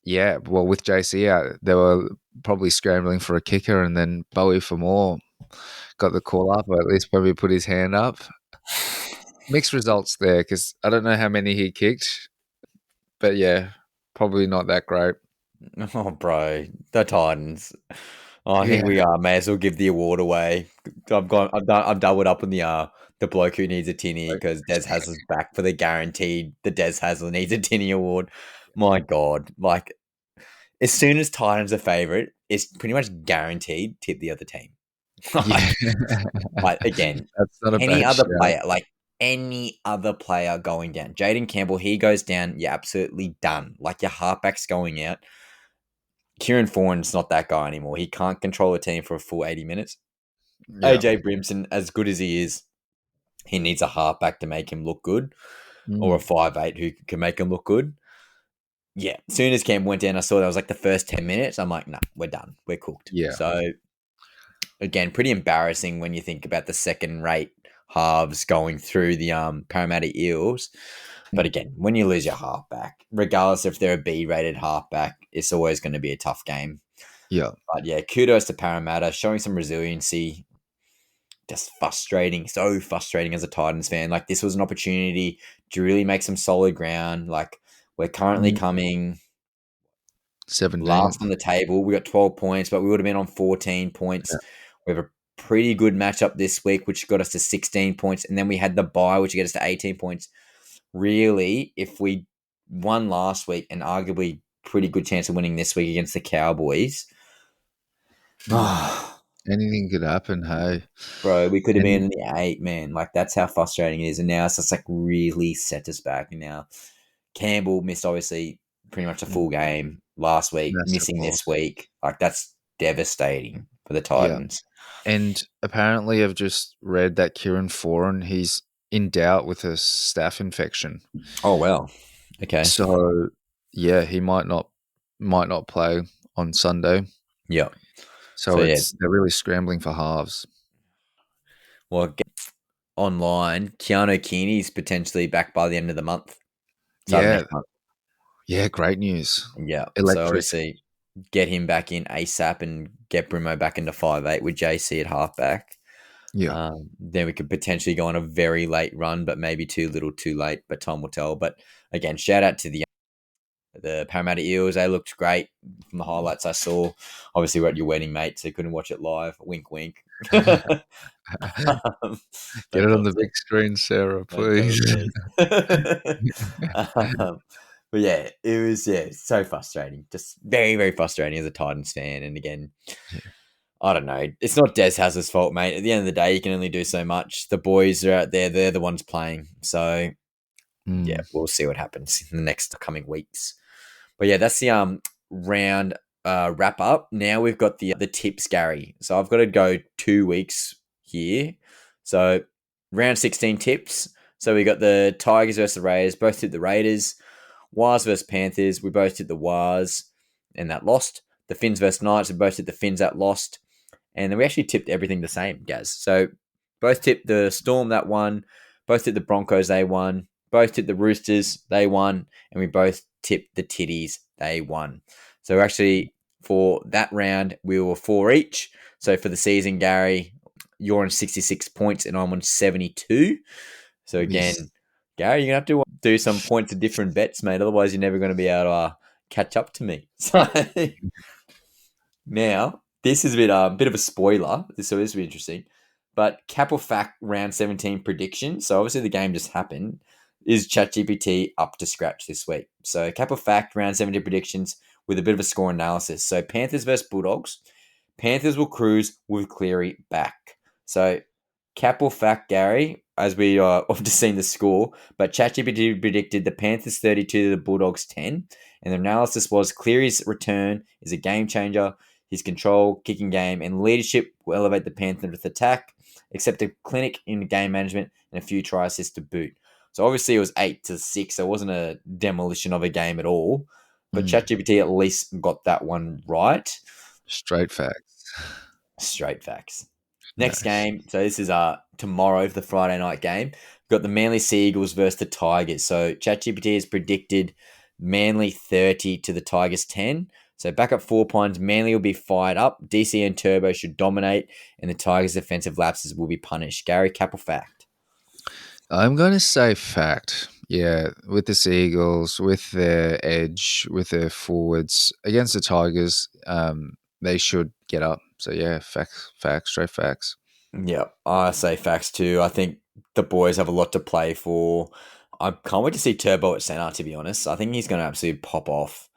yeah, well, with JC out, they were probably scrambling for a kicker, and then Bowie for more got the call up, or at least probably put his hand up. Mixed results there because I don't know how many he kicked, but yeah, probably not that great. Oh, bro, the Titans. Oh, I think Yeah, we may as well give the award away. I've doubled up on the bloke who needs a tinny because Des Hasler's back for the guaranteed. The Des Hasler needs a tinny award. My God, like as soon as Titans are favorite, it's pretty much guaranteed tip the other team. yeah, Like again, that's not a any bad other shout. player, like any other player going down, Jaden Campbell, he goes down, you're absolutely done. Like your halfback's going out. Kieran Foran's not that guy anymore. He can't control a team for a full 80 minutes. Yeah. AJ Brimson, as good as he is, he needs a halfback to make him look good, or a Mm. 5'8" who can make him look good. Yeah, as soon as Cam went down, I saw that was like the first 10 minutes. I'm like, nah, we're done. We're cooked. Yeah. So, again, pretty embarrassing when you think about the second rate halves going through the Parramatta Eels. But again, when you lose your halfback, regardless if they're a B rated halfback, it's always going to be a tough game. Yeah. But yeah, kudos to Parramatta showing some resiliency. Just frustrating, so frustrating as a Titans fan. Like this was an opportunity to really make some solid ground. Like we're currently Mm. coming 17th. last on the table. We got 12 points, but we would have been on 14 points. We have a pretty good matchup this week, which got us to 16 points. And then we had the bye, which got us to 18 points. Really, if we won last week and arguably pretty good chance of winning this week against the Cowboys, Anything could happen, hey. bro, we could have And been in the 8, man. Like, that's how frustrating it is. And now it's just like really set us back. And now Campbell missed obviously pretty much a full game last week, massive missing loss. this week. Like, that's devastating for the Yeah. Titans. And apparently I've just read that Kieran Foran, he's in doubt with a staph infection. Oh, well. Okay. So yeah, he might not play on Sunday. Yeah. So So, yeah. they're really scrambling for halves. Well, online, Keanu Keeney's potentially back by the end of the month. Start of Yeah. next month. Yeah, great news. Yeah. So Electric. obviously get him back in ASAP and get Brimo back into 5'8" with JC at halfback. Yeah. Then we could potentially go on a very late run, but maybe too little too late, but time will tell. But again, shout out to the Parramatta Eels. They looked great from the highlights I saw. Obviously, we're at your wedding, mate, so you couldn't watch it live. Wink, wink. Get it Don't on tell the Steve. big screen, Sarah, Don't tell please. Steve. But yeah, it was so frustrating. Just very, very frustrating as a Titans fan. And again, I don't know. It's not Des Hasler's fault, mate. At the end of the day, you can only do so much. The boys are out there; they're the ones playing. So yeah, Mm. we'll see what happens in the next coming weeks. But yeah, that's the round wrap up. Now we've got the tips, Gary. So I've got to go 2 weeks here. So round 16 tips. So we got the Tigers versus the Raiders. Both tipped the Raiders. Wars versus Panthers. We both tipped the Wars, and that lost. The Finns versus Knights. We both tipped the Finns, that lost. And then we actually tipped everything the same, Gaz. So both tipped the Storm, that won. Both tipped the Broncos, they won. Both tipped the Roosters, they won. And we both tipped the Titties, they won. So actually, for that round, we were 4 each. So for the season, Gary, you're on 66 points and I'm on 72. So again, Gary, you're going to have to do some points of different bets, mate. Otherwise, you're never going to be able to catch up to me. So now, this is a bit of a spoiler, so this will be interesting. But Cap or Fact round 17 prediction. So obviously the game just happened. Is ChatGPT up to scratch this week? So Cap or Fact round 17 predictions with a bit of a score analysis. So Panthers versus Bulldogs. Panthers will cruise with Cleary back. So Cap or Fact, Gary, as we have just seen the score, but ChatGPT predicted the Panthers 32 to the Bulldogs 10. And the analysis was Cleary's return is a game changer. His control, kicking game, and leadership will elevate the Panthers with attack, except a clinic in game management and a few try assists to boot. So obviously it was 8-6, so it wasn't a demolition of a game at all. But ChatGPT at least got that one right. Straight facts. Straight facts. Next game, so this is tomorrow for the Friday night game. We've got the Manly Seagulls versus the Tigers. So ChatGPT has predicted Manly 30 to the Tigers 10. So back up 4 points, Manly will be fired up. DC and Turbo should dominate, and the Tigers' defensive lapses will be punished. Gary, Cap or Fact? I'm going to say fact. Yeah, with the Seagulls, with their edge, with their forwards against the Tigers, they should get up. So yeah, facts, straight facts. Yeah, I say facts too. I think the boys have a lot to play for. I can't wait to see Turbo at centre, to be honest. I think he's going to absolutely pop off.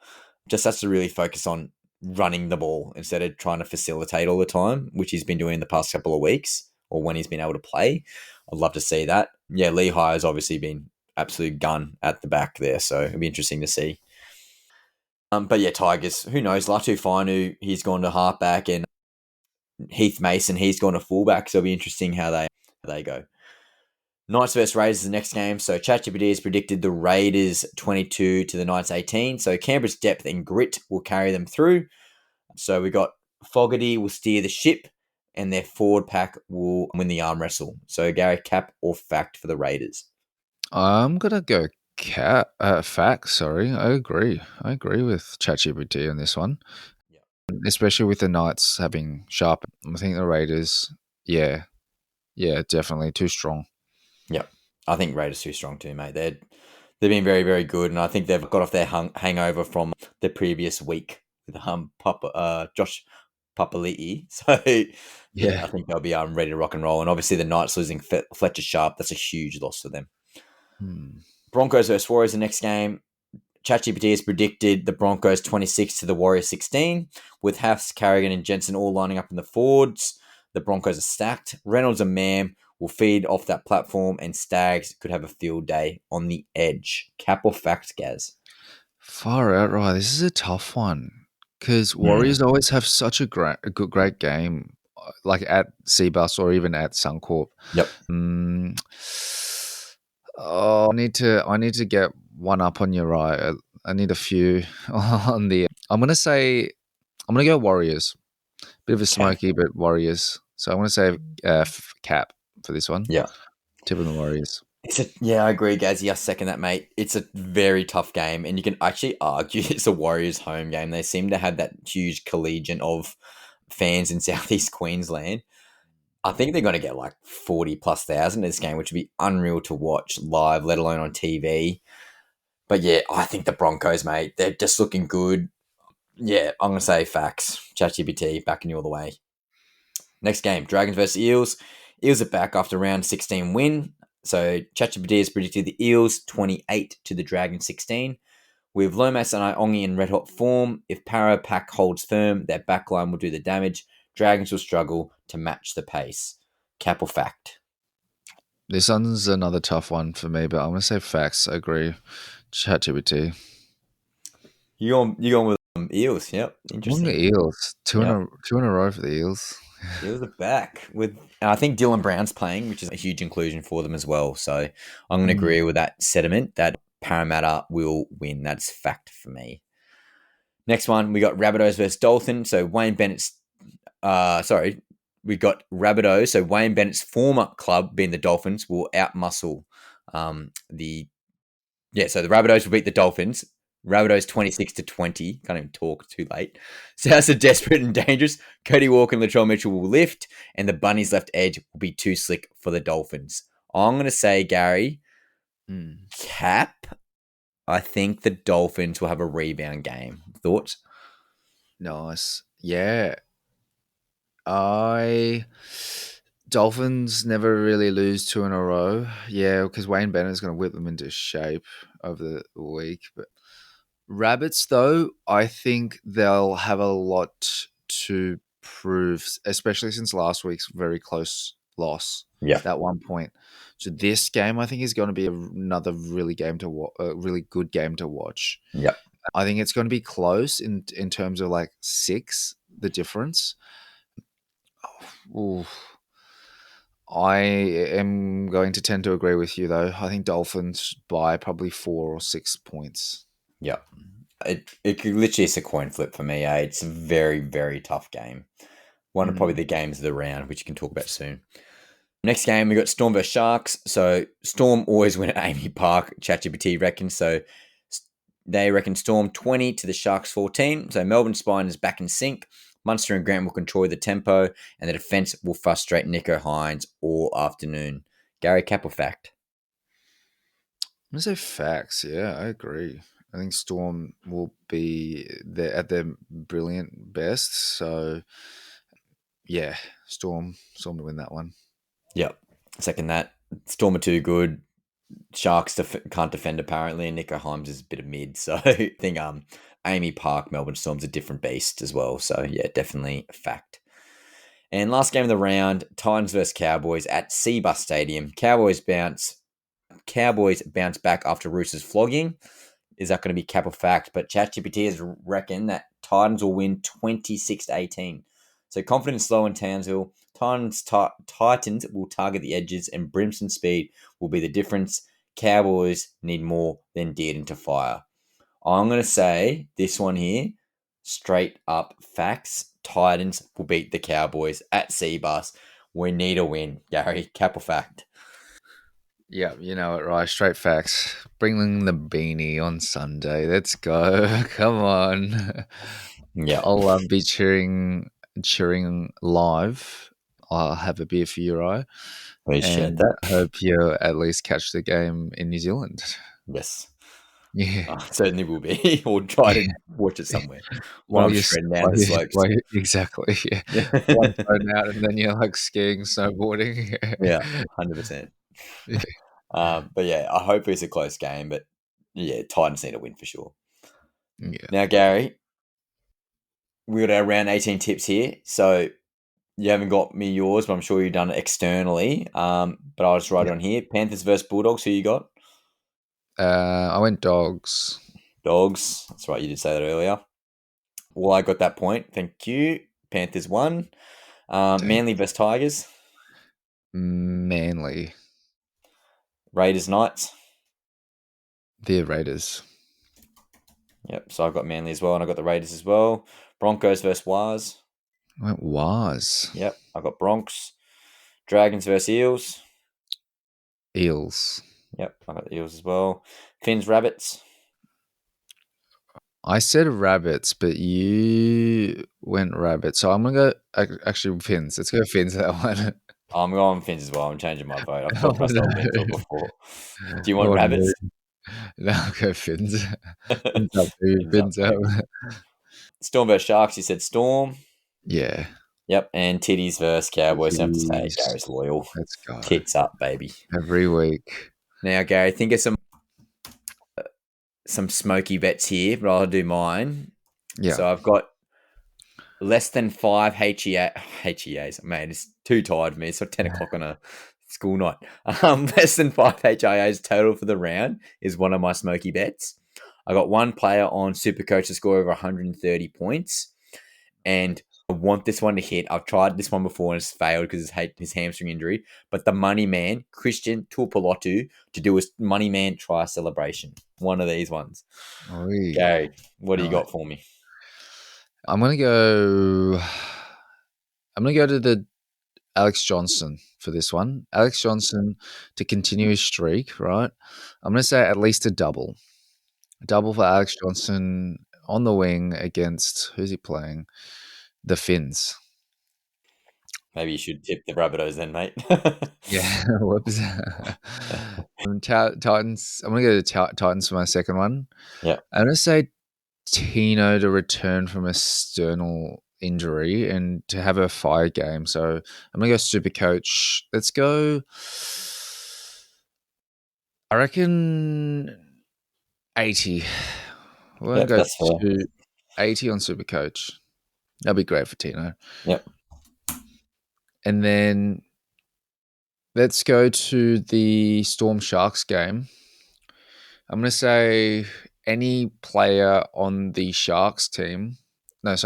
Just has to really focus on running the ball instead of trying to facilitate all the time, which he's been doing in the past couple of weeks or when he's been able to play. I'd love to see that. Yeah, Lehigh has obviously been absolute gun at the back there, so it'll be interesting to see. But yeah, Tigers, who knows? Latu Fainu, he's gone to halfback, and Heath Mason, he's gone to fullback, so it'll be interesting how they go. Knights versus Raiders is the next game. So ChatGPT has predicted the Raiders 22 to the Knights 18. So Canberra's depth and grit will carry them through. So we got Fogarty will steer the ship, and their forward pack will win the arm wrestle. So Gary, Cap or Fact for the Raiders? I'm gonna go fact. Sorry, I agree. I agree with ChatGPT on this one, especially with the Knights having sharp. I think the Raiders, yeah, definitely too strong. Yeah, I think Raiders too strong too, mate. They've been very, very good, and I think they've got off their hangover from the previous week with Josh Papali'i. So yeah, I think they'll be ready to rock and roll. And obviously the Knights losing Fletcher Sharp, that's a huge loss for them. Broncos versus Warriors the next game. ChatGPT has predicted the Broncos 26 to the Warriors 16, with Hafs, Carrigan, and Jensen all lining up in the forwards. The Broncos are stacked. Reynolds and Mam will feed off that platform, and Staggs could have a field day on the edge. Cap or Fact, Gaz? Far out, right? This is a tough one because Warriors always have such a great game, like at Seabus or even at Suncorp. Yep. Oh, I need to get one up on your right. I need a few on the. I'm gonna go Warriors. Bit of a smoky, but Warriors. So I'm gonna say Cap for this one. Yeah. Tip of the Warriors. I agree, Gazzy. I second that, mate. It's a very tough game, and you can actually argue it's a Warriors home game. They seem to have that huge collegiate of fans in Southeast Queensland. I think they're going to get like 40 plus thousand in this game, which would be unreal to watch live, let alone on TV. But yeah, I think the Broncos, mate, they're just looking good. Yeah, I'm going to say facts. ChatGPT backing you all the way. Next game, Dragons versus Eels. Eels are back after round 16 win. So ChatGPT has predicted the Eels 28 to the Dragons 16. With Lomas and Iongi in red hot form, if Para Pack holds firm, their backline will do the damage. Dragons will struggle to match the pace. Cap or Fact? This one's another tough one for me, but I'm going to say facts. I agree. ChatGPT. You going with Eels, yep. I'm going Interesting. to Eels. Yep. Two in a row for the Eels. Eels are back with. I think Dylan Brown's playing, which is a huge inclusion for them as well. So I'm going to Mm. agree with that sentiment that Parramatta will win. That's fact for me. Next one, we got Rabbitohs versus Dolphins. So Wayne Bennett's. We got Rabbitohs. So Wayne Bennett's former club, being the Dolphins, will outmuscle the. Yeah, so the Rabbitohs will beat the Dolphins. Rabbitohs 26-20. Can't even talk, too late. Souths are desperate and dangerous. Cody Walker and Latrell Mitchell will lift, and the Bunnies' left edge will be too slick for the Dolphins. I'm going to say, Gary, Cap, I think the Dolphins will have a rebound game. Thoughts? Nice. Yeah. Dolphins never really lose two in a row. Yeah, because Wayne Bennett's going to whip them into shape over the week. But Rabbits, though, I think they'll have a lot to prove, especially since last week's very close loss. Yeah. That 1 point. So this game, I think, is going to be another really really good game to watch. Yeah. I think it's going to be close in terms of like 6, the difference. Ooh. I am going to tend to agree with you, though. I think Dolphins by probably 4 or 6 points. Yeah. It could literally is a coin flip for me. It's a very, very tough game. One of probably the games of the round, which you can talk about soon. Next game, we got Storm versus Sharks. So Storm always win at Amy Park, ChatGPT reckons. So they reckon Storm 20 to the Sharks 14. So Melbourne Spine is back in sync. Munster and Grant will control the tempo, and the defence will frustrate Nico Hines all afternoon. Gary, cap or fact? I'm going to say facts. Yeah, I agree. I think Storm will be at their brilliant best. So, yeah, Storm to win that one. Yep. Second that. Storm are too good. Sharks can't defend apparently, and Nico Himes is a bit of mid. So I think Amy Park, Melbourne Storm's a different beast as well. So yeah, definitely a fact. And last game of the round, Titans versus Cowboys at Seabus Stadium. Cowboys bounce back after Roosters flogging. Is that going to be cap or fact? But ChatGPT has reckoned that Titans will win 26-18. So confidence low in Townsville. Titans will target the edges, and Brimson speed will be the difference. Cowboys need more than Dearden to fire. I'm going to say this one here, straight up facts. Titans will beat the Cowboys at Seabus. We need a win, Gary. Cap or fact? Yeah, you know it, right? Straight facts. Bring the beanie on Sunday. Let's go. Come on. Yeah. I'll be cheering live. I'll have a beer for you, right? Appreciate And that. hope you at least catch the game in New Zealand. Yes. Yeah. Certainly will be. Or try to watch it somewhere when While I'm you're, shredding down the slopes. exactly, yeah. Yeah. One phone out, and then you're like skiing, snowboarding. Yeah, 100%. Yeah. But yeah, I hope it's a close game. But yeah, Titans need to win for sure. Yeah. Now, Gary, we got our round 18 tips here. So you haven't got me yours, but I'm sure you've done it externally. But I'll just write it on here. Panthers versus Bulldogs. Who you got? I went Dogs. Dogs. That's right. You did say that earlier. Well, I got that point. Thank you. Panthers won. Manly versus Tigers. Manly. Raiders Knights. The Raiders. Yep. So I've got Manly as well, and I got the Raiders as well. Broncos versus Wars. I went Was. Yep. I got Bronx. Dragons versus Eels. Eels. Yep. I got the Eels as well. Finns Rabbits. I said Rabbits, but you went Rabbits. So I'm going to go, actually, Finns. Let's go Finns, that one. I'm going Finns as well. I'm changing my vote. I've talked myself into it before. Do you want Oh, Rabbits? no, I'll go Finns. Fins up, dude. Fins Fins up, up. Storm versus Sharks. You said Storm. Yeah. Yep. And Titties versus Cowboys. You have to say Jeez. Gary's loyal. Let's go. Tits up, baby. Every week. Now, Gary, think of some smoky bets here, but I'll do mine. Yeah. So I've got less than 5 HEAs. Man, it's too tired for me. It's like 10 o'clock on a school night. Less than 5 HIAs total for the round is one of my smoky bets. I got one player on Supercoach to score over 130 points, and I want this one to hit. I've tried this one before and it's failed because his hamstring injury. But the money man, Christian Tuipulotu, to do his money man try celebration. One of these ones. Oi. Gary, what do you Right. got for me? I'm gonna go to the Alex Johnson for this one. Alex Johnson to continue his streak, right? I'm gonna say at least a double. A double for Alex Johnson on the wing against who's he playing? The Finns. Maybe you should tip the Rabbitohs then, mate. Yeah, whoops. Titans. I'm gonna go to Titans for my second one. Yeah. I'm gonna say Tino to return from a sternal injury and to have a fire game. So I'm gonna go super coach. Let's go. I reckon 80. We're Yep, gonna go that's fair. to 80 on super coach. That'd be great for Tino. Yep. And then let's go to the Storm Sharks game. I'm going to say any player on the Sharks team,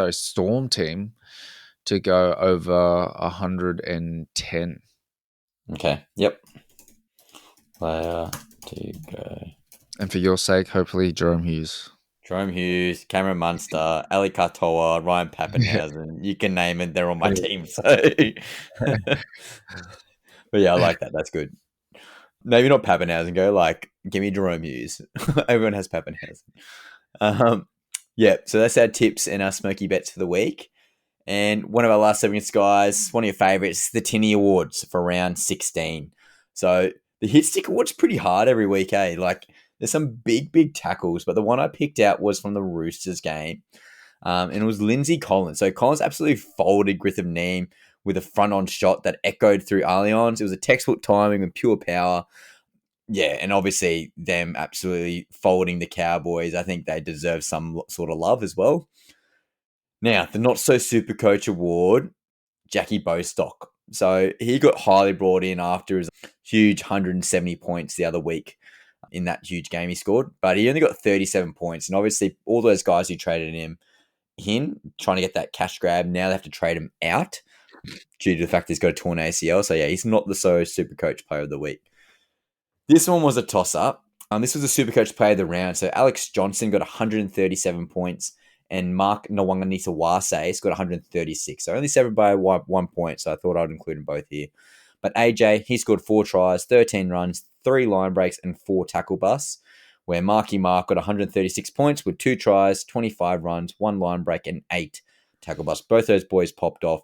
Storm team, to go over 110. Okay. Yep. Player to go. And for your sake, hopefully Jerome Hughes. Jerome Hughes, Cameron Munster, Ali Katoa, Ryan Pappenhausen. You can name it. They're on my team. So, but yeah, I like that. That's good. Maybe not Pappenhausen. Go like, give me Jerome Hughes. Everyone has Pappenhausen. Yeah. So that's our tips and our smoky bets for the week. And one of our last 7 guys, one of your favourites, the Tinnie Awards for round 16. So the hit stick award's pretty hard every week, eh? Like there's some big tackles, but the one I picked out was from the Roosters game. And it was Lindsay Collins. So Collins absolutely folded Griffith Neem with a front-on shot that echoed through Allianz. It was a textbook timing and pure power. Yeah, and obviously them absolutely folding the Cowboys. I think they deserve some sort of love as well. Now, the not-so-super coach award, Jackie Bostock. So he got highly brought in after his huge 170 points the other week in that huge game he scored. But he only got 37 points. And obviously all those guys who traded him trying to get that cash grab, now they have to trade him out due to the fact he's got a torn ACL. So yeah, he's not the super coach player of the week. This one was a toss-up. This was a super coach player of the round. So Alex Johnson got 137 points. And Mark Nwanganitawase got 136. So only 7 by 1 point. So I thought I'd include them both here. But AJ, he scored 4 tries, 13 runs, 3 line breaks, and 4 tackle busts. Where Marky Mark got 136 points with 2 tries, 25 runs, 1 line break, and 8 tackle busts. Both those boys popped off,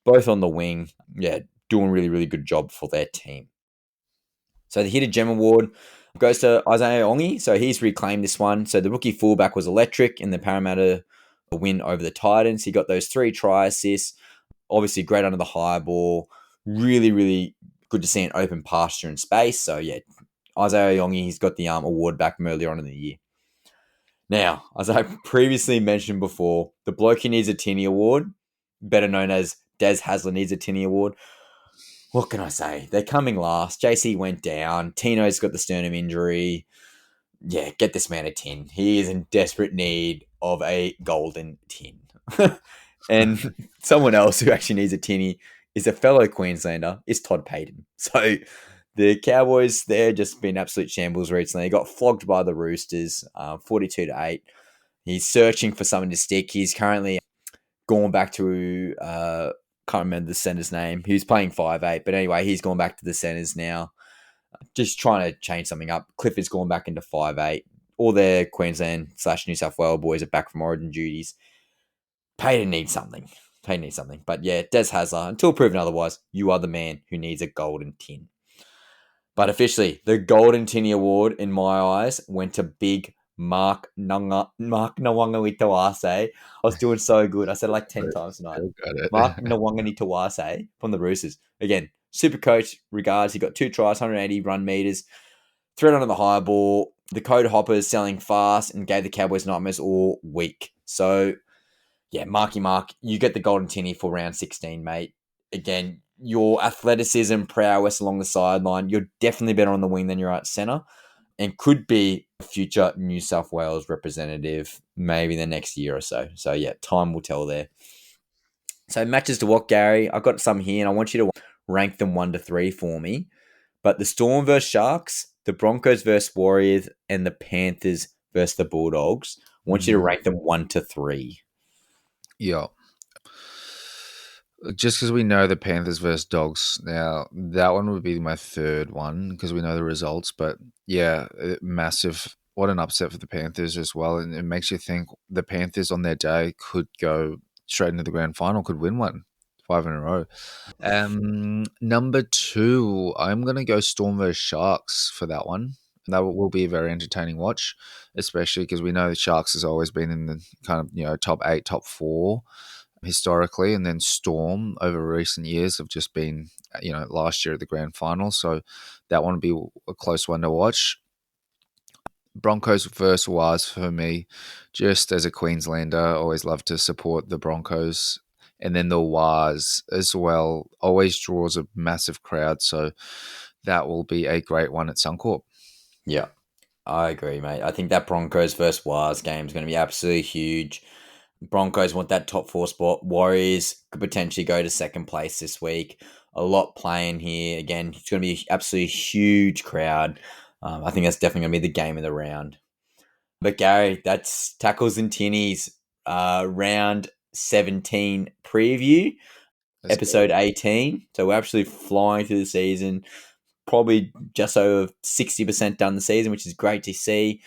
both on the wing. Yeah, doing really good job for their team. So the Hidden Gem Award goes to Isaiah Ongi. So he's reclaimed this one. So the rookie fullback was electric in the Parramatta win over the Titans. He got those 3 try assists. Obviously great under the high ball. Really good to see an open pasture and space. So yeah, Isaiah Ongi, he's got the award back from earlier on in the year. Now, as I previously mentioned before, the bloke who needs a Tinnie Award, better known as Des Hasler needs a Tinnie Award. What can I say? They're coming last. JC went down. Tino's got the sternum injury. Yeah, get this man a tin. He is in desperate need of a golden tin. And someone else who actually needs a tinny is a fellow Queenslander, is Todd Payton. So the Cowboys, they're just been absolute shambles recently. They got flogged by the Roosters, 42-8. He's searching for something to stick. He's currently gone back to can't remember the center's name. He was playing 5'8", but anyway, he's gone back to the centers now. Just trying to change something up. Clifford's gone back into 5'8". All their Queensland/New South Wales boys are back from origin duties. Payton needs something. But yeah, Des Hasler, until proven otherwise, you are the man who needs a golden tin. But officially, the Golden Tinny Award, in my eyes, went to big Mark Nwanganitawase. I was doing so good. I said it like 10 times tonight. Mark Nwanganitawase from the Roosters. Again, super coach, regards. He got 2 tries, 180 run meters, thread under the high ball. The Code Hoppers selling fast and gave the Cowboys nightmares all week. So, yeah, Marky Mark, you get the Golden Tinny for round 16, mate. Again, your athleticism, prowess along the sideline, you're definitely better on the wing than you're at centre. and could be a future New South Wales representative maybe the next year or so. So, yeah, time will tell there. So, matches to what, Gary? I've got some here, and I want you to rank them 1 to 3 for me. But the Storm versus Sharks, the Broncos versus Warriors, and the Panthers versus the Bulldogs. I want you to rank them 1 to 3. Yeah. Just because we know the Panthers versus Dogs, now that one would be my third one because we know the results. But yeah, massive. What an upset for the Panthers as well. And it makes you think the Panthers on their day could go straight into the grand final, could win one, 5 in a row. Number 2, I'm going to go Storm versus Sharks for that one. And that will be a very entertaining watch, especially because we know the Sharks has always been in the kind of, top 8, top 4 historically, and then Storm over recent years have just been, last year at the grand final. So that one would be a close one to watch. Broncos versus Wars for me, just as a Queenslander, always love to support the Broncos. And then the Wars as well always draws a massive crowd. So that will be a great one at Suncorp. Yeah, I agree, mate. I think that Broncos versus Wars game is going to be absolutely huge. Broncos want that top 4 spot. Warriors could potentially go to second place this week. A lot playing here. Again, it's going to be absolutely huge crowd. I think that's definitely going to be the game of the round. But Gary, that's Tackles and Tinnies round 17 preview, episode 18. So we're absolutely flying through the season. Probably just over 60% done the season, which is great to see.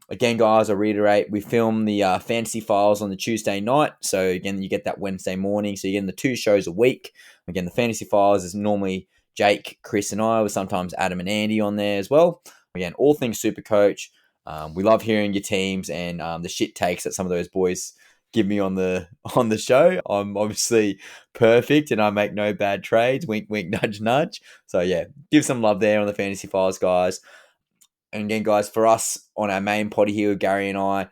Again, guys, I reiterate, we film the Fantasy Files on the Tuesday night. So, again, you get that Wednesday morning. So, you're getting the 2 shows a week. Again, the Fantasy Files is normally Jake, Chris, and I, with sometimes Adam and Andy on there as well. Again, all things Supercoach. We love hearing your teams and the shit takes that some of those boys give me on the show. I'm obviously perfect and I make no bad trades. Wink, wink, nudge, nudge. So, yeah, give some love there on the Fantasy Files, guys. And again, guys, for us on our main potty here with Gary and I,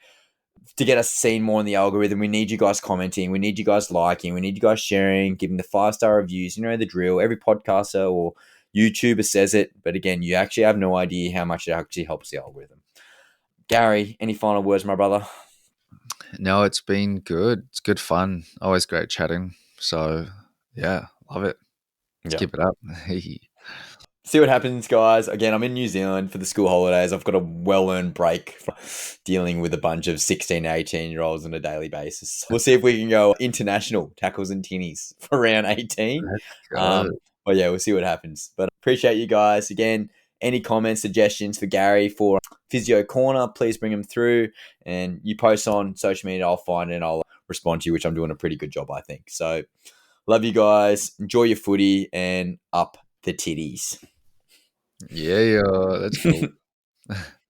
to get us seen more in the algorithm, we need you guys commenting. We need you guys liking. We need you guys sharing, giving the 5-star reviews. You know the drill. Every podcaster or YouTuber says it. But again, you actually have no idea how much it actually helps the algorithm. Gary, any final words, my brother? No, it's been good. It's good fun. Always great chatting. So, yeah, love it. Let's keep it up. See what happens, guys. Again, I'm in New Zealand for the school holidays. I've got a well-earned break from dealing with a bunch of 16 to 18-year-olds on a daily basis. We'll see if we can go international tackles and tinnies for round 18. But yeah, we'll see what happens. But appreciate you guys. Again, any comments, suggestions for Gary for Physio Corner, please bring them through. And you post on social media, I'll find it and I'll respond to you, which I'm doing a pretty good job, I think. So love you guys. Enjoy your footy and up the titties. Yeah, that's cool.